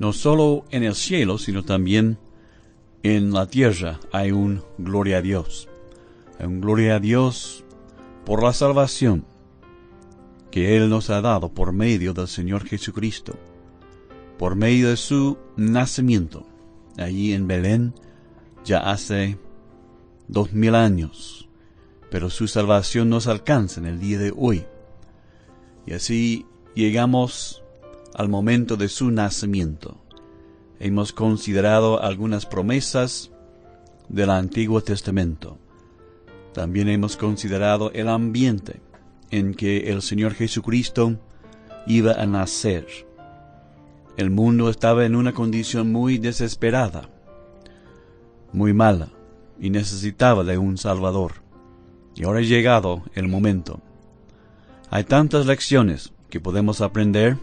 No solo en el cielo, sino también en la tierra hay un gloria a Dios. Hay un gloria a Dios por la salvación que Él nos ha dado por medio del Señor Jesucristo, por medio de su nacimiento, allí en Belén, ya hace 2000 años, pero su salvación nos alcanza en el día de hoy. Y así llegamos al momento de su nacimiento. Hemos considerado algunas promesas del Antiguo Testamento. También hemos considerado el ambiente en que el Señor Jesucristo iba a nacer. El mundo estaba en una condición muy desesperada, muy mala, y necesitaba de un Salvador. Y ahora ha llegado el momento. Hay tantas lecciones que podemos aprender.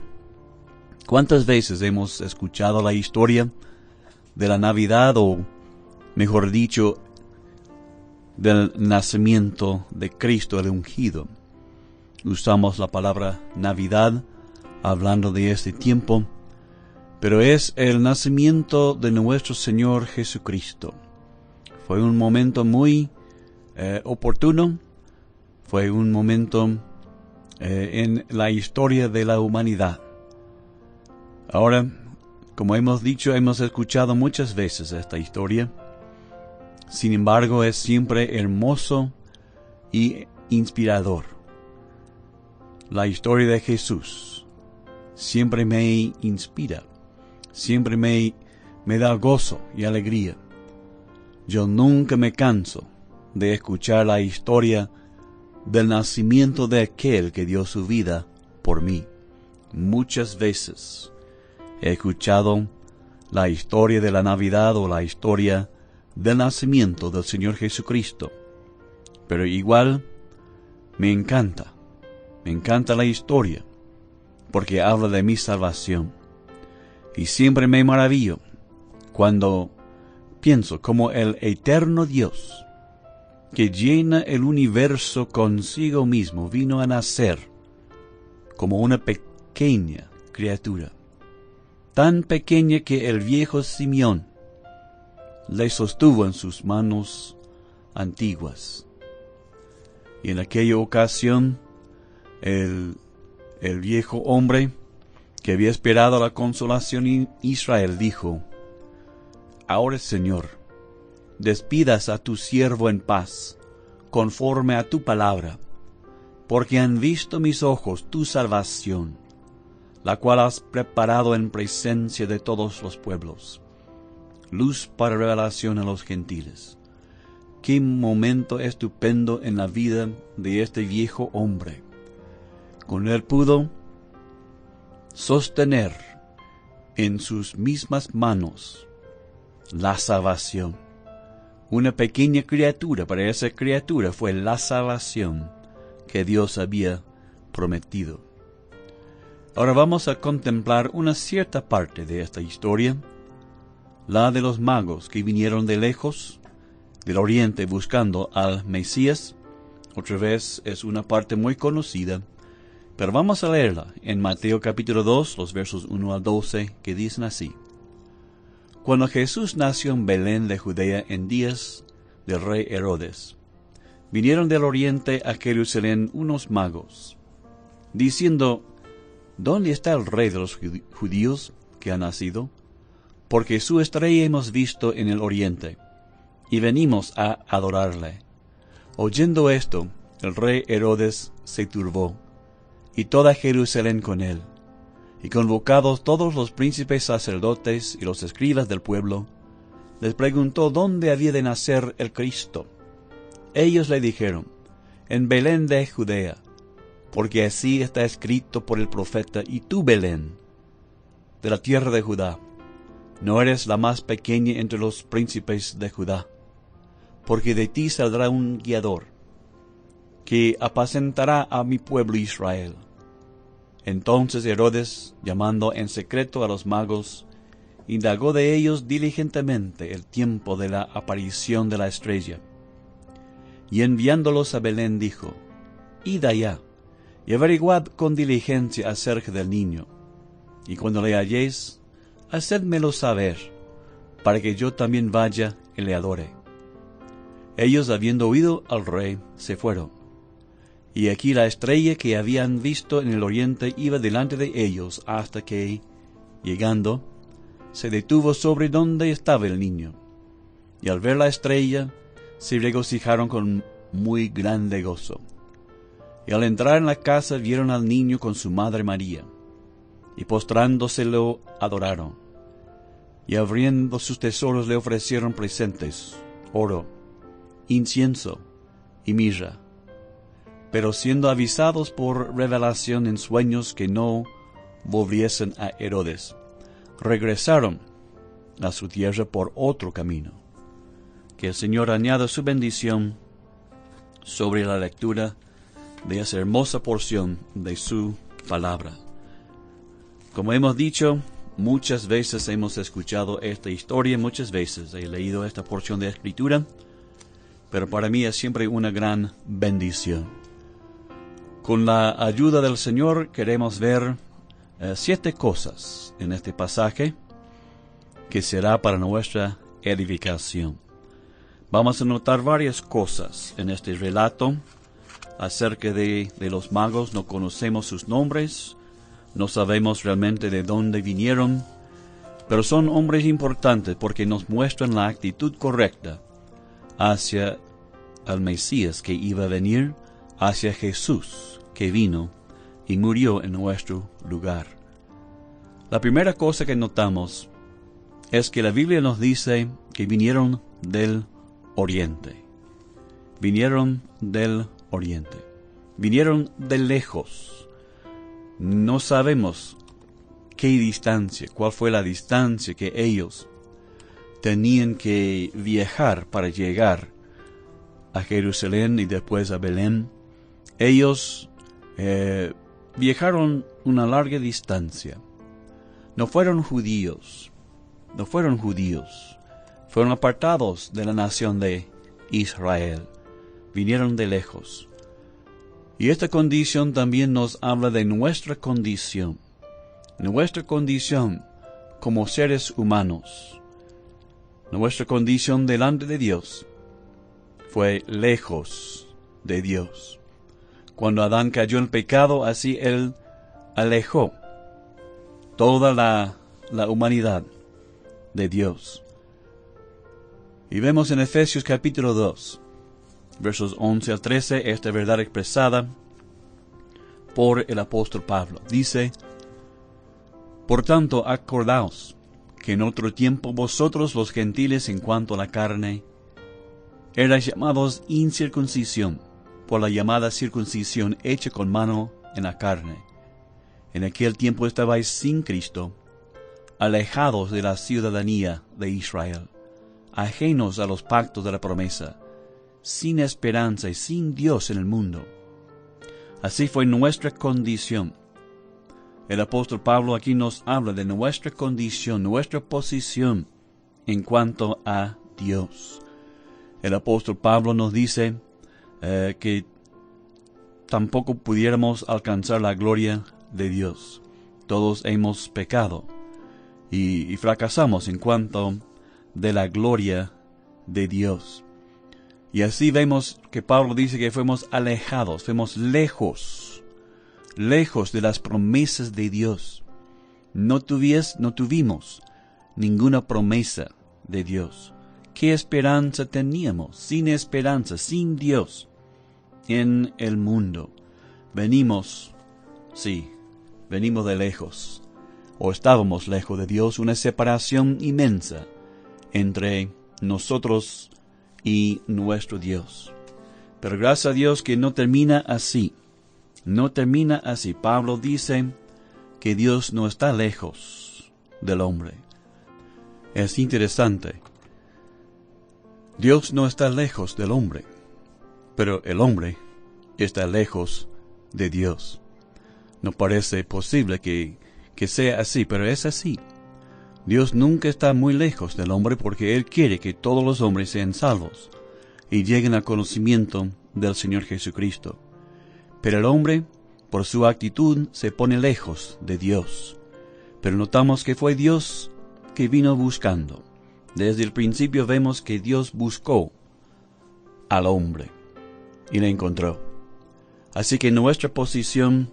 ¿Cuántas veces hemos escuchado la historia de la Navidad, o mejor dicho, del nacimiento de Cristo el ungido? Usamos la palabra Navidad hablando de este tiempo, pero es el nacimiento de nuestro Señor Jesucristo. Fue un momento muy oportuno, fue un momento en la historia de la humanidad. Ahora, como hemos dicho, hemos escuchado muchas veces esta historia. Sin embargo, es siempre hermoso y inspirador. La historia de Jesús siempre me inspira, siempre me da gozo y alegría. Yo nunca me canso de escuchar la historia del nacimiento de aquel que dio su vida por mí. Muchas veces he escuchado la historia de la Navidad o la historia del nacimiento del Señor Jesucristo, pero igual me encanta la historia, porque habla de mi salvación. Y siempre me maravillo cuando pienso cómo el eterno Dios, que llena el universo consigo mismo, vino a nacer como una pequeña criatura, tan pequeña que el viejo Simeón le sostuvo en sus manos antiguas. Y en aquella ocasión, el viejo hombre que había esperado la consolación en Israel dijo: Ahora, Señor, despidas a tu siervo en paz, conforme a tu palabra, porque han visto mis ojos tu salvación, la cual has preparado en presencia de todos los pueblos, luz para revelación a los gentiles. Qué momento estupendo en la vida de este viejo hombre. Con él pudo sostener en sus mismas manos la salvación. Una pequeña criatura, para esa criatura fue la salvación que Dios había prometido. Ahora vamos a contemplar una cierta parte de esta historia, la de los magos que vinieron de lejos, del oriente, buscando al Mesías. Otra vez es una parte muy conocida, pero vamos a leerla en Mateo capítulo 2, los versos 1 al 12, que dicen así: Cuando Jesús nació en Belén de Judea en días del rey Herodes, vinieron del oriente a Jerusalén unos magos, diciendo: ¿Dónde está el rey de los judíos que ha nacido? Porque su estrella hemos visto en el oriente, y venimos a adorarle. Oyendo esto, el rey Herodes se turbó, y toda Jerusalén con él. Y convocados todos los príncipes sacerdotes y los escribas del pueblo, les preguntó dónde había de nacer el Cristo. Ellos le dijeron: en Belén de Judea, porque así está escrito por el profeta: y tú, Belén, de la tierra de Judá, no eres la más pequeña entre los príncipes de Judá, porque de ti saldrá un guiador, que apacentará a mi pueblo Israel. Entonces Herodes, llamando en secreto a los magos, indagó de ellos diligentemente el tiempo de la aparición de la estrella. Y enviándolos a Belén dijo: Id allá, y averiguad con diligencia acerca del niño, y cuando le halléis, hacedmelo saber, para que yo también vaya y le adore. Ellos, habiendo oído al rey, se fueron. Y aquí la estrella que habían visto en el oriente iba delante de ellos hasta que, llegando, se detuvo sobre donde estaba el niño. Y al ver la estrella, se regocijaron con muy grande gozo. Y al entrar en la casa vieron al niño con su madre María, y postrándose lo adoraron. Y abriendo sus tesoros le ofrecieron presentes, oro, incienso y mirra. Pero siendo avisados por revelación en sueños que no volviesen a Herodes, regresaron a su tierra por otro camino. Que el Señor añada su bendición sobre la lectura de esa hermosa porción de su palabra. Como hemos dicho, muchas veces hemos escuchado esta historia, muchas veces he leído esta porción de escritura, pero para mí es siempre una gran bendición. Con la ayuda del Señor queremos ver 7 cosas en este pasaje que será para nuestra edificación. Vamos a notar varias cosas en este relato acerca de los magos. No conocemos sus nombres, no sabemos realmente de dónde vinieron, pero son hombres importantes porque nos muestran la actitud correcta hacia el Mesías que iba a venir, hacia Jesús que vino y murió en nuestro lugar. La primera cosa que notamos es que la Biblia nos dice que vinieron del oriente. Vinieron del oriente. Vinieron de lejos. No sabemos qué distancia, cuál fue la distancia que ellos tenían que viajar para llegar a Jerusalén y después a Belén. Ellos viajaron una larga distancia. No fueron judíos. Fueron apartados de la nación de Israel. Vinieron de lejos. Y esta condición también nos habla de nuestra condición. Nuestra condición como seres humanos. Nuestra condición delante de Dios fue lejos de Dios. Cuando Adán cayó en pecado, así Él alejó toda la humanidad de Dios. Y vemos en Efesios capítulo 2, versos 11 al 13, esta verdad expresada por el apóstol Pablo. Dice: por tanto, acordaos que en otro tiempo vosotros los gentiles en cuanto a la carne erais llamados incircuncisión por la llamada circuncisión hecha con mano en la carne. En aquel tiempo estabais sin Cristo, alejados de la ciudadanía de Israel, ajenos a los pactos de la promesa, sin esperanza y sin Dios en el mundo. Así fue nuestra condición. El apóstol Pablo aquí nos habla de nuestra condición, nuestra posición en cuanto a Dios. El apóstol Pablo nos dice que tampoco pudiéramos alcanzar la gloria de Dios. Todos hemos pecado y fracasamos en cuanto de la gloria de Dios. Y así vemos que Pablo dice que fuimos alejados, fuimos lejos de las promesas de Dios. No tuvimos ninguna promesa de Dios. ¿Qué esperanza teníamos? Sin esperanza, sin Dios en el mundo. Venimos de lejos, o estábamos lejos de Dios, una separación inmensa entre nosotros y nuestro Dios. Pero gracias a Dios que no termina así. No termina así. Pablo dice que Dios no está lejos del hombre. Es interesante. Dios no está lejos del hombre, pero el hombre está lejos de Dios. No parece posible que sea así, pero es así. Dios nunca está muy lejos del hombre porque Él quiere que todos los hombres sean salvos y lleguen al conocimiento del Señor Jesucristo. Pero el hombre, por su actitud, se pone lejos de Dios. Pero notamos que fue Dios que vino buscando. Desde el principio vemos que Dios buscó al hombre y le encontró. Así que nuestra posición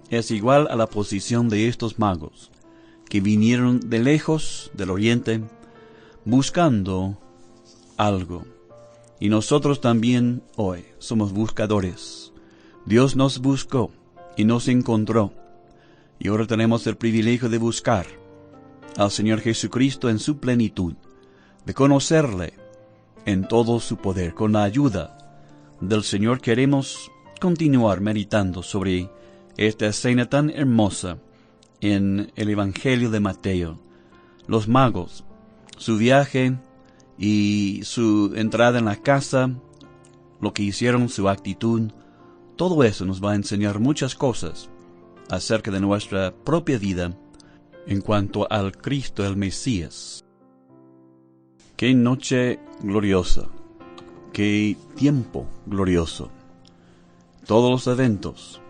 es igual a la posición de estos magos, que vinieron de lejos del oriente, buscando algo. Y nosotros también hoy somos buscadores. Dios nos buscó y nos encontró. Y ahora tenemos el privilegio de buscar al Señor Jesucristo en su plenitud, de conocerle en todo su poder. Con la ayuda del Señor queremos continuar meditando sobre esta escena tan hermosa en el Evangelio de Mateo. Los magos, su viaje y su entrada en la casa, lo que hicieron, su actitud, todo eso nos va a enseñar muchas cosas acerca de nuestra propia vida en cuanto al Cristo, el Mesías. Qué noche gloriosa, qué tiempo glorioso. Todos los eventos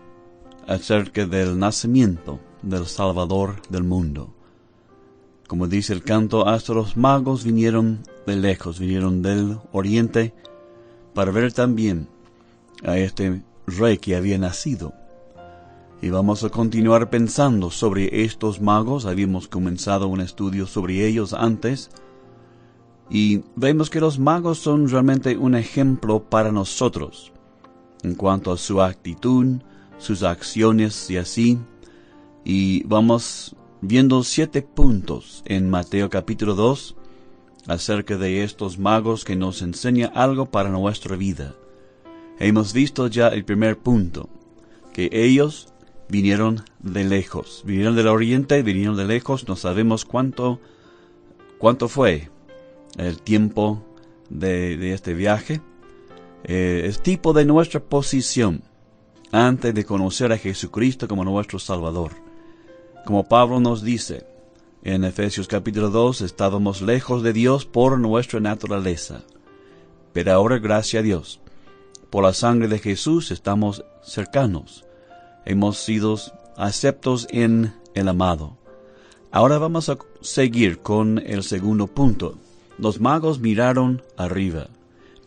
acerca del nacimiento del Salvador del mundo. Como dice el canto, hasta los magos vinieron de lejos, vinieron del oriente para ver también a este rey que había nacido. Y vamos a continuar pensando sobre estos magos. Habíamos comenzado un estudio sobre ellos antes. Y vemos que los magos son realmente un ejemplo para nosotros en cuanto a su actitud, sus acciones y así. Y vamos viendo 7 puntos en Mateo capítulo 2 acerca de estos magos que nos enseña algo para nuestra vida. Hemos visto ya el primer punto, que ellos vinieron de lejos, vinieron del oriente, vinieron de lejos. No sabemos cuánto fue el tiempo de este viaje. Es tipo de nuestra posición antes de conocer a Jesucristo como nuestro Salvador. Como Pablo nos dice en Efesios capítulo 2, estábamos lejos de Dios por nuestra naturaleza, pero ahora, gracias a Dios, por la sangre de Jesús estamos cercanos. Hemos sido aceptos en el amado. Ahora vamos a seguir con el segundo punto. Los magos miraron arriba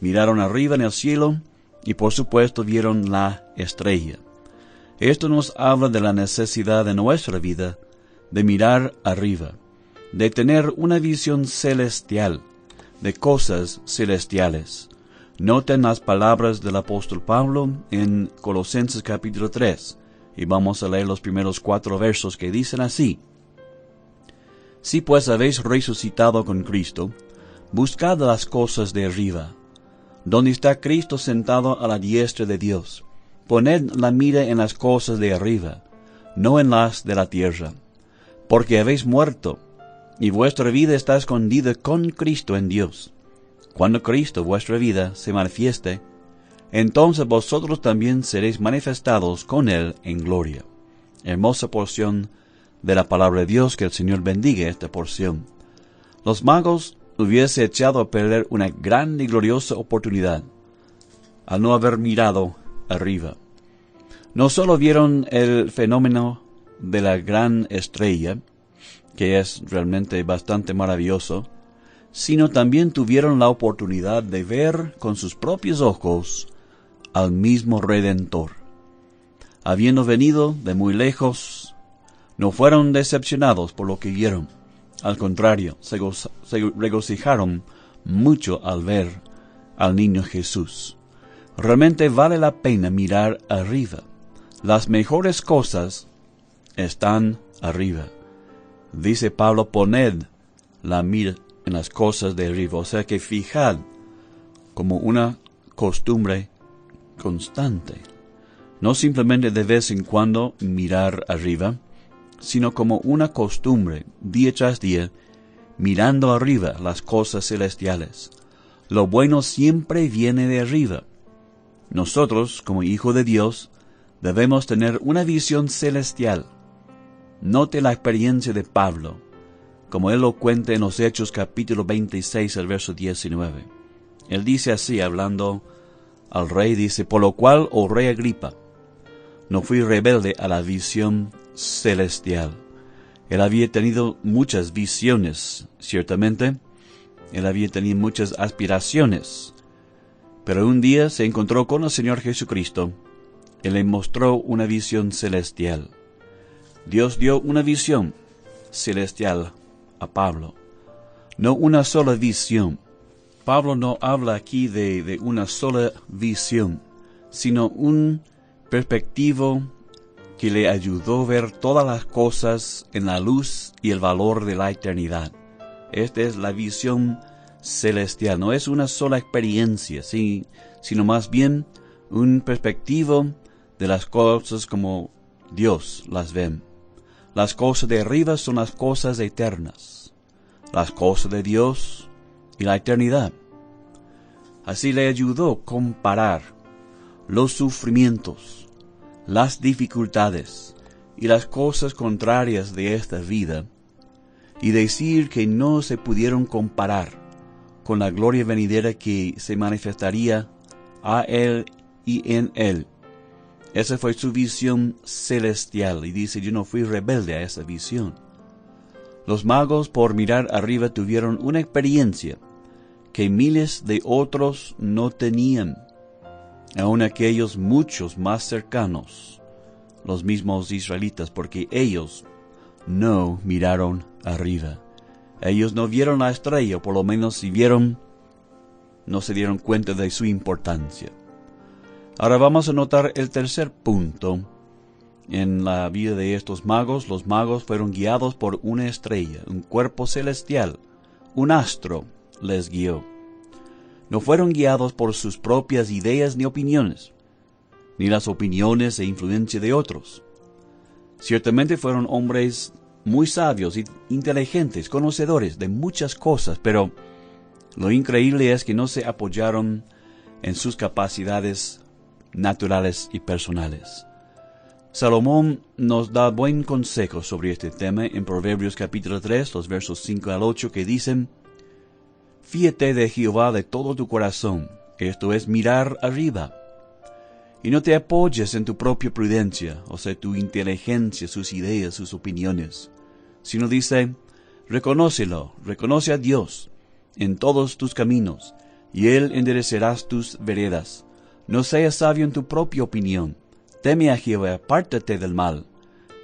en el cielo y por supuesto vieron la estrella. Esto nos habla de la necesidad de nuestra vida de mirar arriba, de tener una visión celestial, de cosas celestiales. Noten las palabras del apóstol Pablo en Colosenses capítulo 3, y vamos a leer los primeros 4 versos que dicen así: Si pues habéis resucitado con Cristo, buscad las cosas de arriba, donde está Cristo sentado a la diestra de Dios. Poned la mira en las cosas de arriba, no en las de la tierra, porque habéis muerto, y vuestra vida está escondida con Cristo en Dios. Cuando Cristo, vuestra vida, se manifieste, entonces vosotros también seréis manifestados con Él en gloria. Hermosa porción de la palabra de Dios, que el Señor bendiga esta porción. Los magos hubiese echado a perder una grande y gloriosa oportunidad al no haber mirado arriba. No solo vieron el fenómeno de la gran estrella, que es realmente bastante maravilloso, sino también tuvieron la oportunidad de ver con sus propios ojos al mismo Redentor. Habiendo venido de muy lejos, no fueron decepcionados por lo que vieron. Al contrario, se regocijaron mucho al ver al niño Jesús. Realmente vale la pena mirar arriba. Las mejores cosas están arriba. Dice Pablo, poned la mira en las cosas de arriba. O sea que fijad como una costumbre constante. No simplemente de vez en cuando mirar arriba, sino como una costumbre, día tras día, mirando arriba las cosas celestiales. Lo bueno siempre viene de arriba. Nosotros, como hijos de Dios, debemos tener una visión celestial. Note la experiencia de Pablo, como él lo cuenta en los Hechos capítulo 26, el verso 19. Él dice así, hablando al rey, dice: por lo cual, oh rey Agripa, no fui rebelde a la visión celestial. Él había tenido muchas visiones, ciertamente. Él había tenido muchas aspiraciones. Pero un día se encontró con el Señor Jesucristo. Él le mostró una visión celestial. Dios dio una visión celestial a Pablo. No una sola visión. Pablo no habla aquí de una sola visión, sino un perspectivo que le ayudó a ver todas las cosas en la luz y el valor de la eternidad. Esta es la visión celestial. No es una sola experiencia, sino más bien un perspectivo de las cosas como Dios las ve. Las cosas de arriba son las cosas eternas, las cosas de Dios y la eternidad. Así le ayudó a comparar los sufrimientos, las dificultades y las cosas contrarias de esta vida, y decir que no se pudieron comparar con la gloria venidera que se manifestaría a él y en él. Esa fue su visión celestial, y dice, yo no fui rebelde a esa visión. Los magos, por mirar arriba, tuvieron una experiencia que miles de otros no tenían, aun aquellos muchos más cercanos, los mismos israelitas, porque ellos no miraron arriba. Ellos no vieron la estrella, o por lo menos si vieron, no se dieron cuenta de su importancia. Ahora vamos a notar el tercer punto en la vida de estos magos. Los magos fueron guiados por una estrella, un cuerpo celestial, un astro les guió. No fueron guiados por sus propias ideas ni opiniones, ni las opiniones e influencia de otros. Ciertamente fueron hombres muy sabios y inteligentes, conocedores de muchas cosas, pero lo increíble es que no se apoyaron en sus capacidades naturales y personales. Salomón nos da buen consejo sobre este tema en Proverbios capítulo 3, los versos 5 al 8, que dicen: Fíate de Jehová de todo tu corazón, esto es mirar arriba, y no te apoyes en tu propia prudencia, o sea, tu inteligencia, sus ideas, sus opiniones, sino dice, reconoce a Dios en todos tus caminos, y Él enderecerás tus veredas. No seas sabio en tu propia opinión. Teme a Jehová, apártate del mal,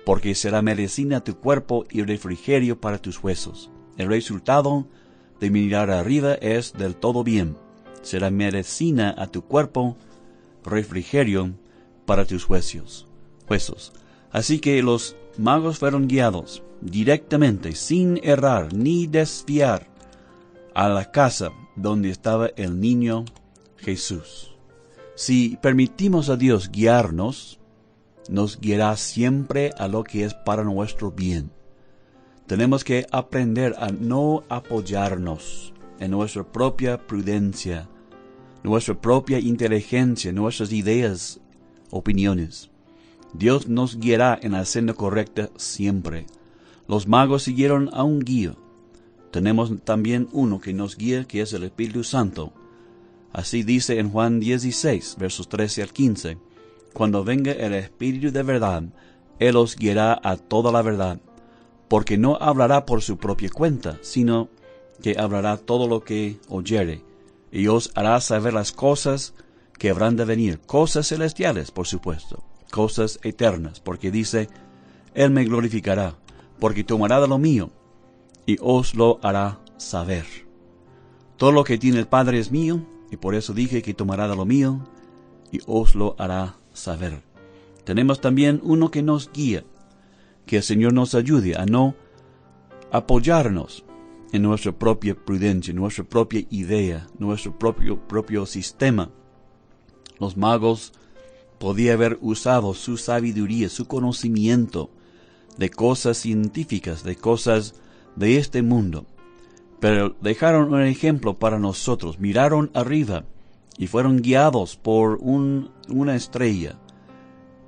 porque será medicina a tu cuerpo y refrigerio para tus huesos. El resultado de mirar arriba es del todo bien. Será medicina a tu cuerpo, refrigerio para tus huesos. Así que los magos fueron guiados directamente, sin errar ni desviar, a la casa donde estaba el niño Jesús. Si permitimos a Dios guiarnos, nos guiará siempre a lo que es para nuestro bien. Tenemos que aprender a no apoyarnos en nuestra propia prudencia, nuestra propia inteligencia, nuestras ideas, opiniones. Dios nos guiará en la senda correcta siempre. Los magos siguieron a un guía. Tenemos también uno que nos guía, que es el Espíritu Santo. Así dice en Juan 16, versos 13 al 15, Cuando venga el Espíritu de verdad, Él os guiará a toda la verdad, porque no hablará por su propia cuenta, sino que hablará todo lo que oyere, y os hará saber las cosas que habrán de venir, cosas celestiales, por supuesto, cosas eternas, porque dice, Él me glorificará, porque tomará de lo mío, y os lo hará saber. Todo lo que tiene el Padre es mío, y por eso dije que tomará de lo mío, y os lo hará saber. Tenemos también uno que nos guía, que el Señor nos ayude a no apoyarnos en nuestra propia prudencia, nuestra propia idea, nuestro propio sistema. Los magos podían haber usado su sabiduría, su conocimiento de cosas científicas, de cosas de este mundo, pero dejaron un ejemplo para nosotros. Miraron arriba y fueron guiados por una estrella,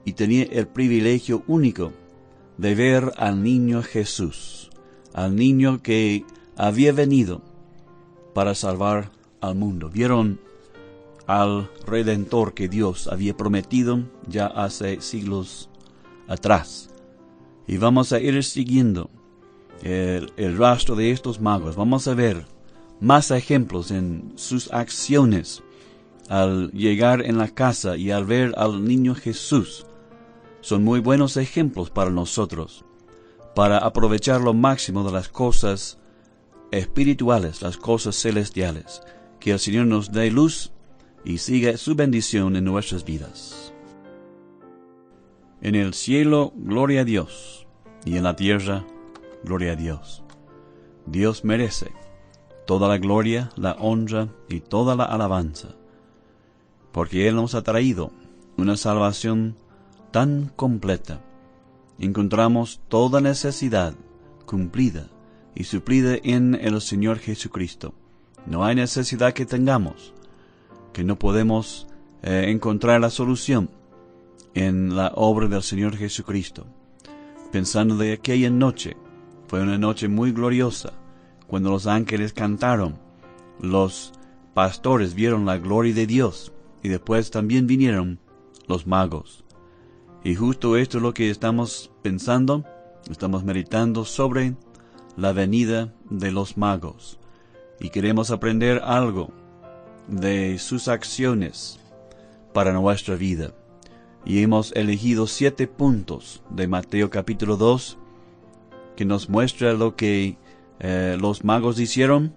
y tenían el privilegio único de ver al niño Jesús, al niño que había venido para salvar al mundo. Vieron al Redentor que Dios había prometido ya hace siglos atrás. Y vamos a ir siguiendo el rastro de estos magos. Vamos a ver más ejemplos en sus acciones al llegar en la casa y al ver al niño Jesús. Son muy buenos ejemplos para nosotros, para aprovechar lo máximo de las cosas espirituales, las cosas celestiales. Que el Señor nos dé luz y siga su bendición en nuestras vidas. En el cielo, gloria a Dios, y en la tierra, gloria a Dios. Dios merece toda la gloria, la honra y toda la alabanza, porque Él nos ha traído una salvación tan completa. Encontramos toda necesidad cumplida y suplida en el Señor Jesucristo. No hay necesidad que tengamos que no podemos encontrar la solución en la obra del Señor Jesucristo. Pensando de aquella noche, fue una noche muy gloriosa, cuando los ángeles cantaron, los pastores vieron la gloria de Dios, y después también vinieron los magos. Y justo esto es lo que estamos pensando, estamos meditando sobre la venida de los magos. Y queremos aprender algo de sus acciones para nuestra vida. Y hemos elegido 7 puntos de Mateo capítulo 2, que nos muestra lo que los magos hicieron,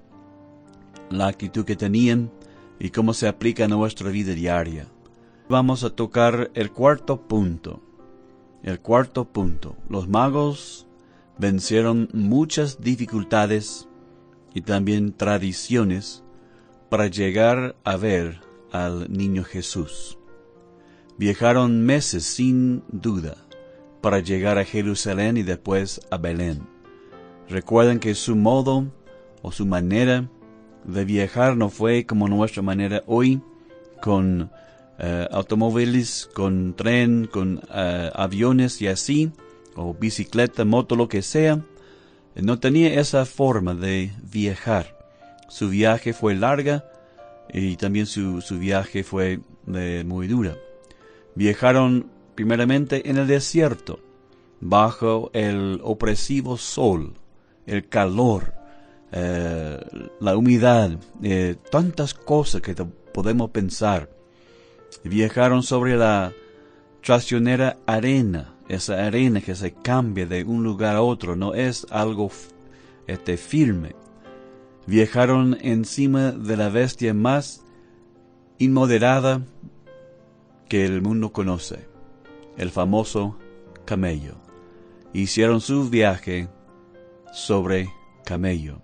la actitud que tenían y cómo se aplica a nuestra vida diaria. Vamos a tocar el cuarto punto. El cuarto punto. Los magos vencieron muchas dificultades y también tradiciones para llegar a ver al niño Jesús. Viajaron meses sin duda para llegar a Jerusalén y después a Belén. Recuerden que su modo o su manera de viajar no fue como nuestra manera hoy, con automóviles, con tren, con aviones y así, o bicicleta, moto, lo que sea. No tenía esa forma de viajar. Su viaje fue larga y también su viaje fue muy dura. Viajaron primeramente en el desierto, bajo el opresivo sol, el calor, la humedad, tantas cosas que podemos pensar. Viajaron sobre la traicionera arena, esa arena que se cambia de un lugar a otro, no es algo firme. Viajaron encima de la bestia más inmoderada que el mundo conoce, el famoso camello. Hicieron su viaje sobre camello.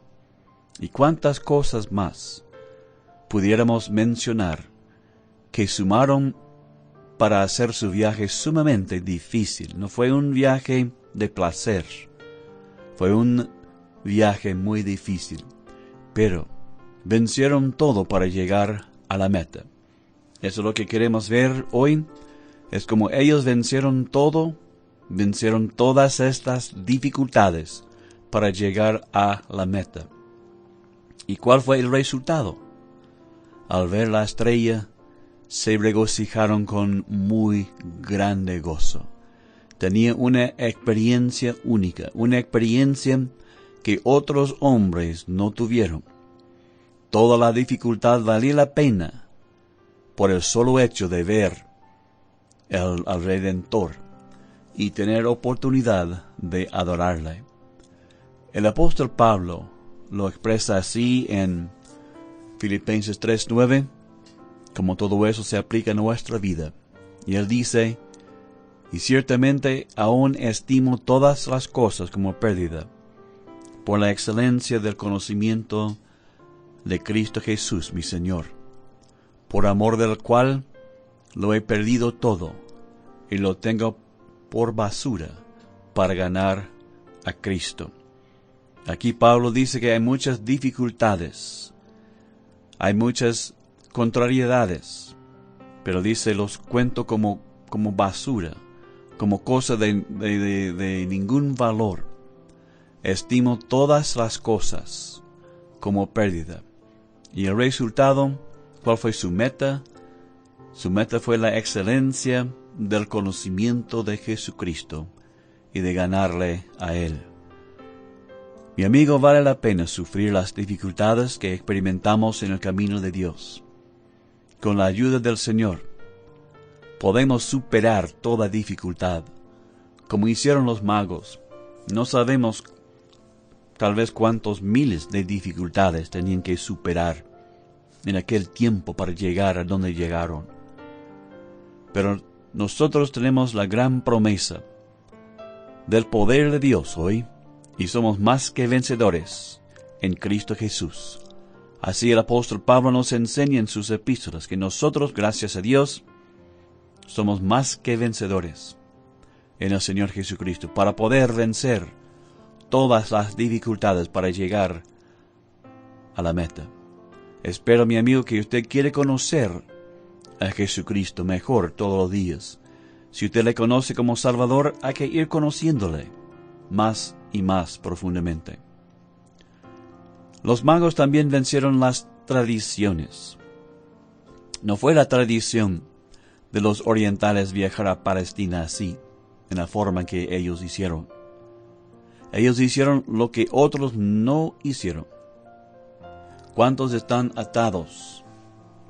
Y cuántas cosas más pudiéramos mencionar que sumaron para hacer su viaje sumamente difícil. No fue un viaje de placer, fue un viaje muy difícil, pero vencieron todo para llegar a la meta. Eso es lo que queremos ver hoy, es como ellos vencieron todo, vencieron todas estas dificultades para llegar a la meta. ¿Y cuál fue el resultado? Al ver la estrella, se regocijaron con muy grande gozo. Tenían una experiencia única, una experiencia que otros hombres no tuvieron. Toda la dificultad valía la pena por el solo hecho de ver al Redentor y tener oportunidad de adorarle. El apóstol Pablo lo expresa así en Filipenses 3:9, como todo eso se aplica a nuestra vida. Y él dice, y ciertamente aún estimo todas las cosas como pérdida, por la excelencia del conocimiento de Cristo Jesús, mi Señor, por amor del cual lo he perdido todo, y lo tengo por basura para ganar a Cristo. Aquí Pablo dice que hay muchas dificultades, hay muchas contrariedades, pero dice, los cuento como basura, como cosa de ningún valor. Estimo todas las cosas como pérdida. Y el resultado, ¿cuál fue su meta? Su meta fue la excelencia del conocimiento de Jesucristo y de ganarle a Él. Mi amigo, vale la pena sufrir las dificultades que experimentamos en el camino de Dios. Con la ayuda del Señor, podemos superar toda dificultad, como hicieron los magos. No sabemos tal vez cuántos miles de dificultades tenían que superar en aquel tiempo para llegar a donde llegaron. Pero nosotros tenemos la gran promesa del poder de Dios hoy, y somos más que vencedores en Cristo Jesús. Así el apóstol Pablo nos enseña en sus epístolas que nosotros, gracias a Dios, somos más que vencedores en el Señor Jesucristo, para poder vencer todas las dificultades para llegar a la meta. Espero, mi amigo, que usted quiere conocer a Jesucristo mejor todos los días. Si usted le conoce como Salvador, hay que ir conociéndole más y más profundamente. Los magos también vencieron las tradiciones. No fue la tradición de los orientales viajar a Palestina así, en la forma que ellos hicieron. Ellos hicieron lo que otros no hicieron. ¿Cuántos están atados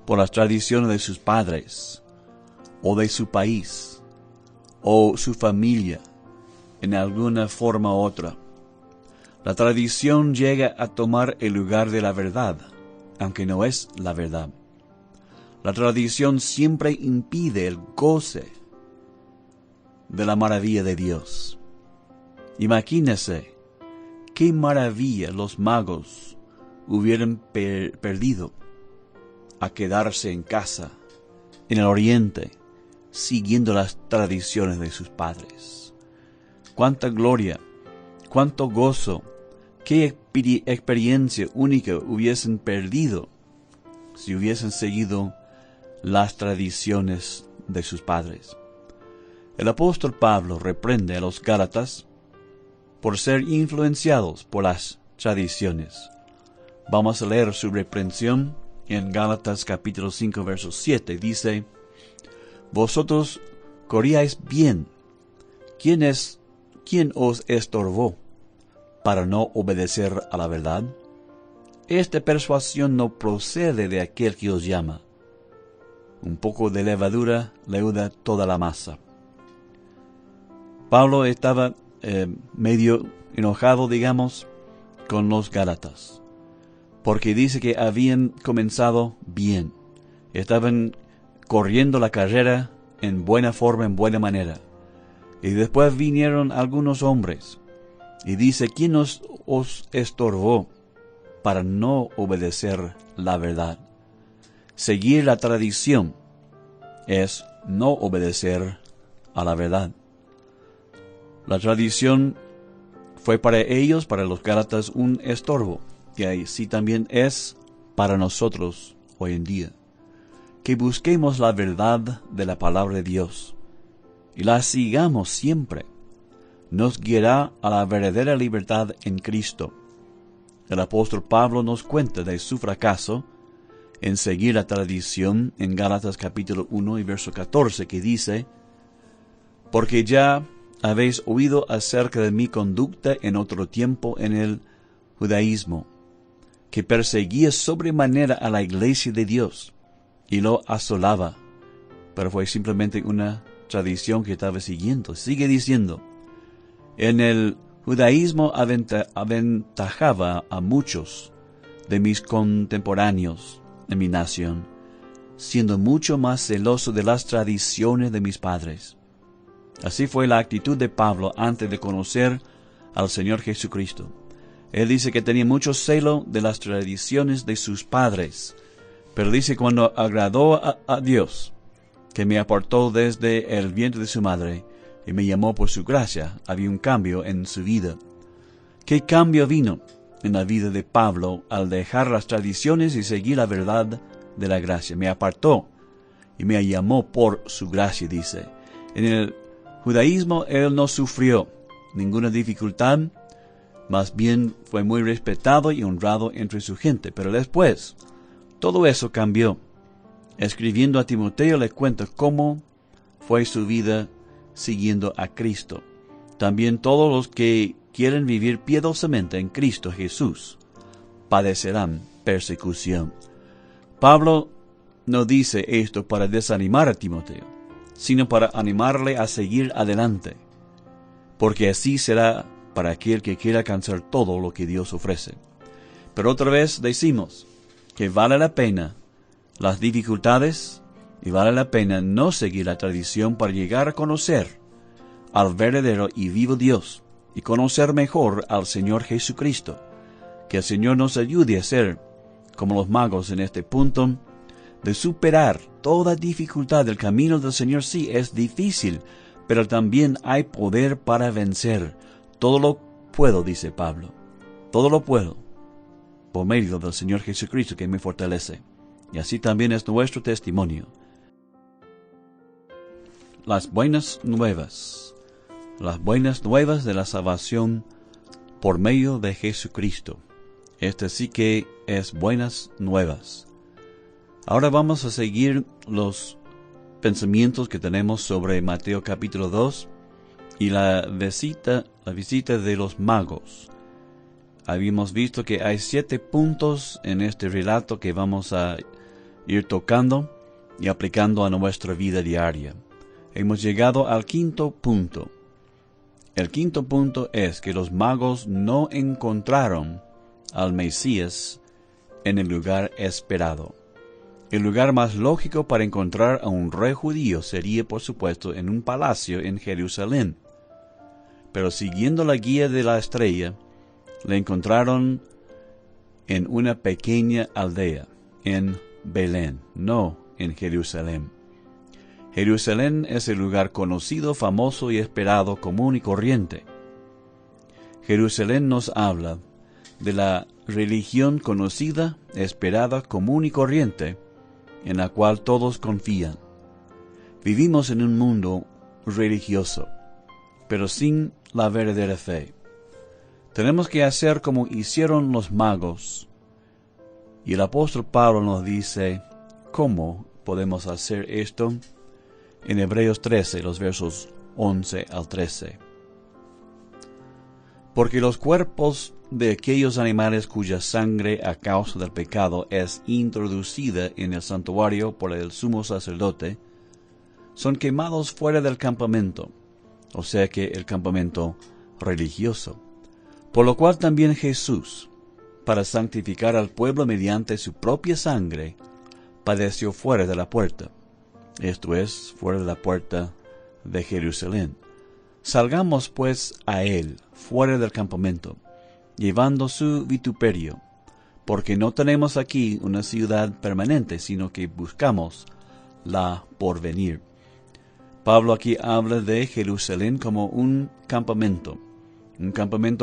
por las tradiciones de sus padres, o de su país, o su familia, en alguna forma u otra? La tradición llega a tomar el lugar de la verdad, aunque no es la verdad. La tradición siempre impide el goce de la maravilla de Dios. Imagínese qué maravilla los magos hubieran perdido a quedarse en casa, en el oriente, siguiendo las tradiciones de sus padres. Cuánta gloria, cuánto gozo, qué experiencia única hubiesen perdido si hubiesen seguido las tradiciones de sus padres. El apóstol Pablo reprende a los Gálatas por ser influenciados por las tradiciones. Vamos a leer su reprensión en Gálatas capítulo 5, verso 7. Dice: vosotros corríais bien. ¿Quién os estorbó para no obedecer a la verdad? Esta persuasión no procede de aquel que os llama. Un poco de levadura leuda toda la masa. Pablo estaba medio enojado, digamos, con los Gálatas, porque dice que habían comenzado bien. Estaban corriendo la carrera en buena forma, en buena manera. Y después vinieron algunos hombres, y dice: ¿quién os estorbó para no obedecer la verdad? Seguir la tradición es no obedecer a la verdad. La tradición fue para ellos, para los Gálatas, un estorbo, y así también es para nosotros hoy en día. Que busquemos la verdad de la palabra de Dios y la sigamos siempre. Nos guiará a la verdadera libertad en Cristo. El apóstol Pablo nos cuenta de su fracaso en seguir la tradición en Gálatas capítulo 1 y verso 14, que dice: porque ya habéis oído acerca de mi conducta en otro tiempo en el judaísmo, que perseguía sobremanera a la iglesia de Dios y lo asolaba, pero fue simplemente una tradición que estaba siguiendo. Sigue diciendo: en el judaísmo aventajaba a muchos de mis contemporáneos en mi nación, siendo mucho más celoso de las tradiciones de mis padres. Así fue la actitud de Pablo antes de conocer al Señor Jesucristo. Él dice que tenía mucho celo de las tradiciones de sus padres, pero dice: cuando agradó a Dios, que me apartó desde el vientre de su madre y me llamó por su gracia, había un cambio en su vida. ¿Qué cambio vino en la vida de Pablo al dejar las tradiciones y seguir la verdad de la gracia? Me apartó y me llamó por su gracia, dice. En el judaísmo él no sufrió ninguna dificultad, más bien fue muy respetado y honrado entre su gente. Pero después, todo eso cambió. Escribiendo a Timoteo le cuenta cómo fue su vida siguiendo a Cristo. También todos los que quieren vivir piadosamente en Cristo Jesús padecerán persecución. Pablo no dice esto para desanimar a Timoteo, sino para animarle a seguir adelante, porque así será para aquel que quiera alcanzar todo lo que Dios ofrece. Pero otra vez decimos que vale la pena las dificultades y vale la pena no seguir la tradición para llegar a conocer al verdadero y vivo Dios y conocer mejor al Señor Jesucristo. Que el Señor nos ayude a ser como los magos en este punto, de superar toda dificultad. El camino del Señor sí es difícil, pero también hay poder para vencer. Todo lo puedo, dice Pablo, todo lo puedo por medio del Señor Jesucristo que me fortalece. Y así también es nuestro testimonio. Las buenas nuevas de la salvación por medio de Jesucristo. Este sí que es buenas nuevas. Ahora vamos a seguir los pensamientos que tenemos sobre Mateo capítulo 2 y la visita de los magos. Habíamos visto que hay 7 puntos en este relato que vamos a ir tocando y aplicando a nuestra vida diaria. Hemos llegado al 5º punto. El 5º punto es que los magos no encontraron al Mesías en el lugar esperado. El lugar más lógico para encontrar a un rey judío sería, por supuesto, en un palacio en Jerusalén. Pero siguiendo la guía de la estrella, le encontraron en una pequeña aldea, en Belén, no en Jerusalén. Jerusalén es el lugar conocido, famoso y esperado, común y corriente. Jerusalén nos habla de la religión conocida, esperada, común y corriente, en la cual todos confían. Vivimos en un mundo religioso, pero sin la verdadera fe. Tenemos que hacer como hicieron los magos. Y el apóstol Pablo nos dice, ¿cómo podemos hacer esto? En Hebreos 13, los versos 11 al 13. Porque los cuerpos de aquellos animales cuya sangre a causa del pecado es introducida en el santuario por el sumo sacerdote, son quemados fuera del campamento, o sea que el campamento religioso. Por lo cual también Jesús, para santificar al pueblo mediante su propia sangre, padeció fuera de la puerta, esto es, fuera de la puerta de Jerusalén. Salgamos pues a él, fuera del campamento, llevando su vituperio, porque no tenemos aquí una ciudad permanente, sino que buscamos la porvenir. Pablo aquí habla de Jerusalén como un campamento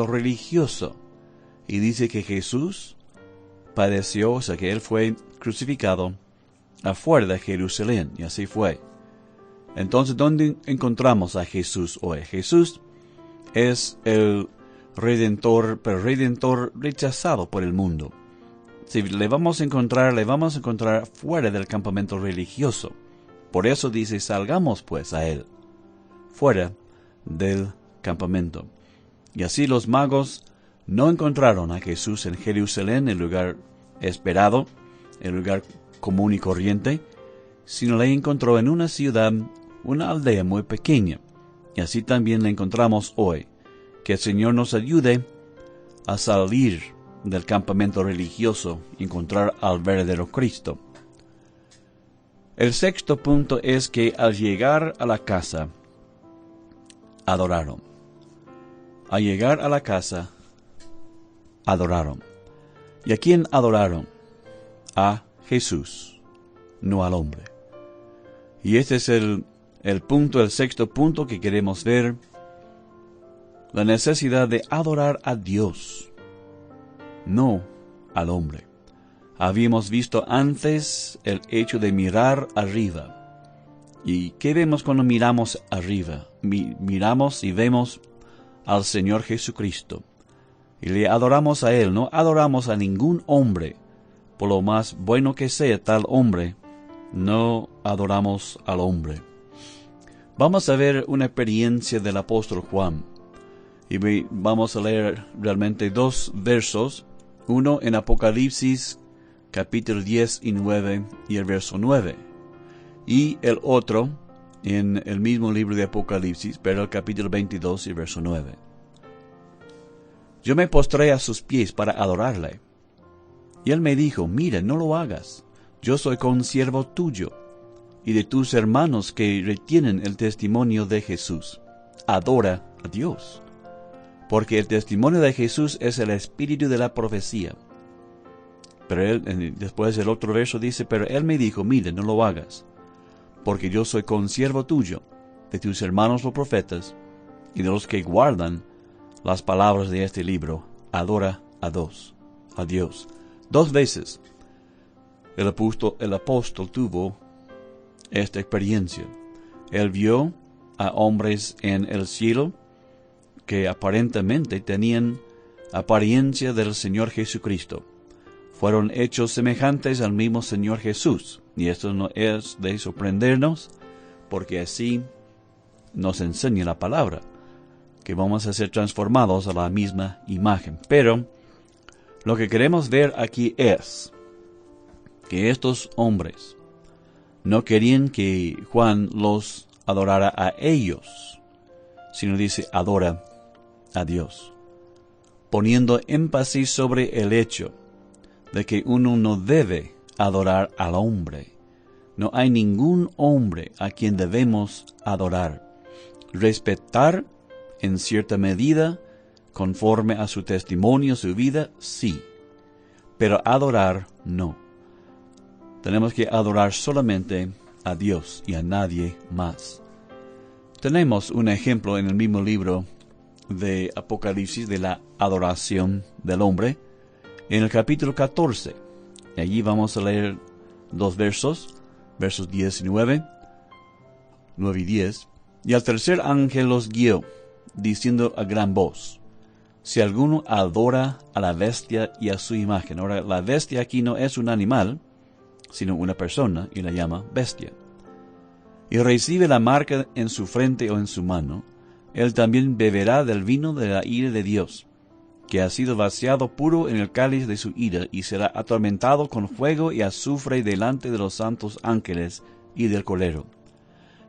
religioso, y dice que Jesús padeció, o sea que él fue crucificado afuera de Jerusalén, y así fue. Entonces, ¿dónde encontramos a Jesús hoy? Jesús es el Redentor, pero Redentor rechazado por el mundo. Si le vamos a encontrar fuera del campamento religioso. Por eso dice, salgamos pues a él, fuera del campamento. Y así los magos no encontraron a Jesús en Jerusalén, el lugar esperado, el lugar común y corriente, sino le encontró en una ciudad, una aldea muy pequeña. Y así también le encontramos hoy. Que el Señor nos ayude a salir del campamento religioso y encontrar al verdadero Cristo. El 6º punto es que al llegar a la casa, adoraron. Al llegar a la casa, adoraron. ¿Y a quién adoraron? A Jesús, no al hombre. Y este es el 6º punto que queremos ver. La necesidad de adorar a Dios, no al hombre. Habíamos visto antes el hecho de mirar arriba. ¿Y qué vemos cuando miramos arriba? Miramos y vemos al Señor Jesucristo. Y le adoramos a Él, no adoramos a ningún hombre. Por lo más bueno que sea tal hombre, no adoramos al hombre. Vamos a ver una experiencia del apóstol Juan. Y vamos a leer realmente dos versos, uno en Apocalipsis capítulo 10 y 9 y el verso 9, y el otro en el mismo libro de Apocalipsis, pero el capítulo 22 y el verso 9. Yo me postré a sus pies para adorarle. Y él me dijo, mira, no lo hagas. Yo soy consiervo tuyo y de tus hermanos que retienen el testimonio de Jesús. Adora a Dios. Porque el testimonio de Jesús es el espíritu de la profecía. Pero él, después el otro verso dice, pero él me dijo, mira, no lo hagas. Porque yo soy consiervo tuyo, de tus hermanos los profetas, y de los que guardan las palabras de este libro. Adora a Dios. Dos veces el apóstol tuvo esta experiencia. Él vio a hombres en el cielo que aparentemente tenían apariencia del Señor Jesucristo. Fueron hechos semejantes al mismo Señor Jesús. Y esto no es de sorprendernos, porque así nos enseña la palabra, que vamos a ser transformados a la misma imagen. Pero lo que queremos ver aquí es que estos hombres no querían que Juan los adorara a ellos, sino dice, adora a Dios, poniendo énfasis sobre el hecho de que uno no debe adorar al hombre. No hay ningún hombre a quien debemos adorar. Respetar en cierta medida, conforme a su testimonio, su vida, sí. Pero adorar, no. Tenemos que adorar solamente a Dios y a nadie más. Tenemos un ejemplo en el mismo libro de Apocalipsis de la adoración del hombre, en el capítulo 14. Y allí vamos a leer dos versos 10 y 9 y 10. Y al tercer ángel los guió, diciendo a gran voz, si alguno adora a la bestia y a su imagen. Ahora, la bestia aquí no es un animal, sino una persona, y la llama bestia. Y recibe la marca en su frente o en su mano, él también beberá del vino de la ira de Dios, que ha sido vaciado puro en el cáliz de su ira, y será atormentado con fuego y azufre delante de los santos ángeles y del Cordero.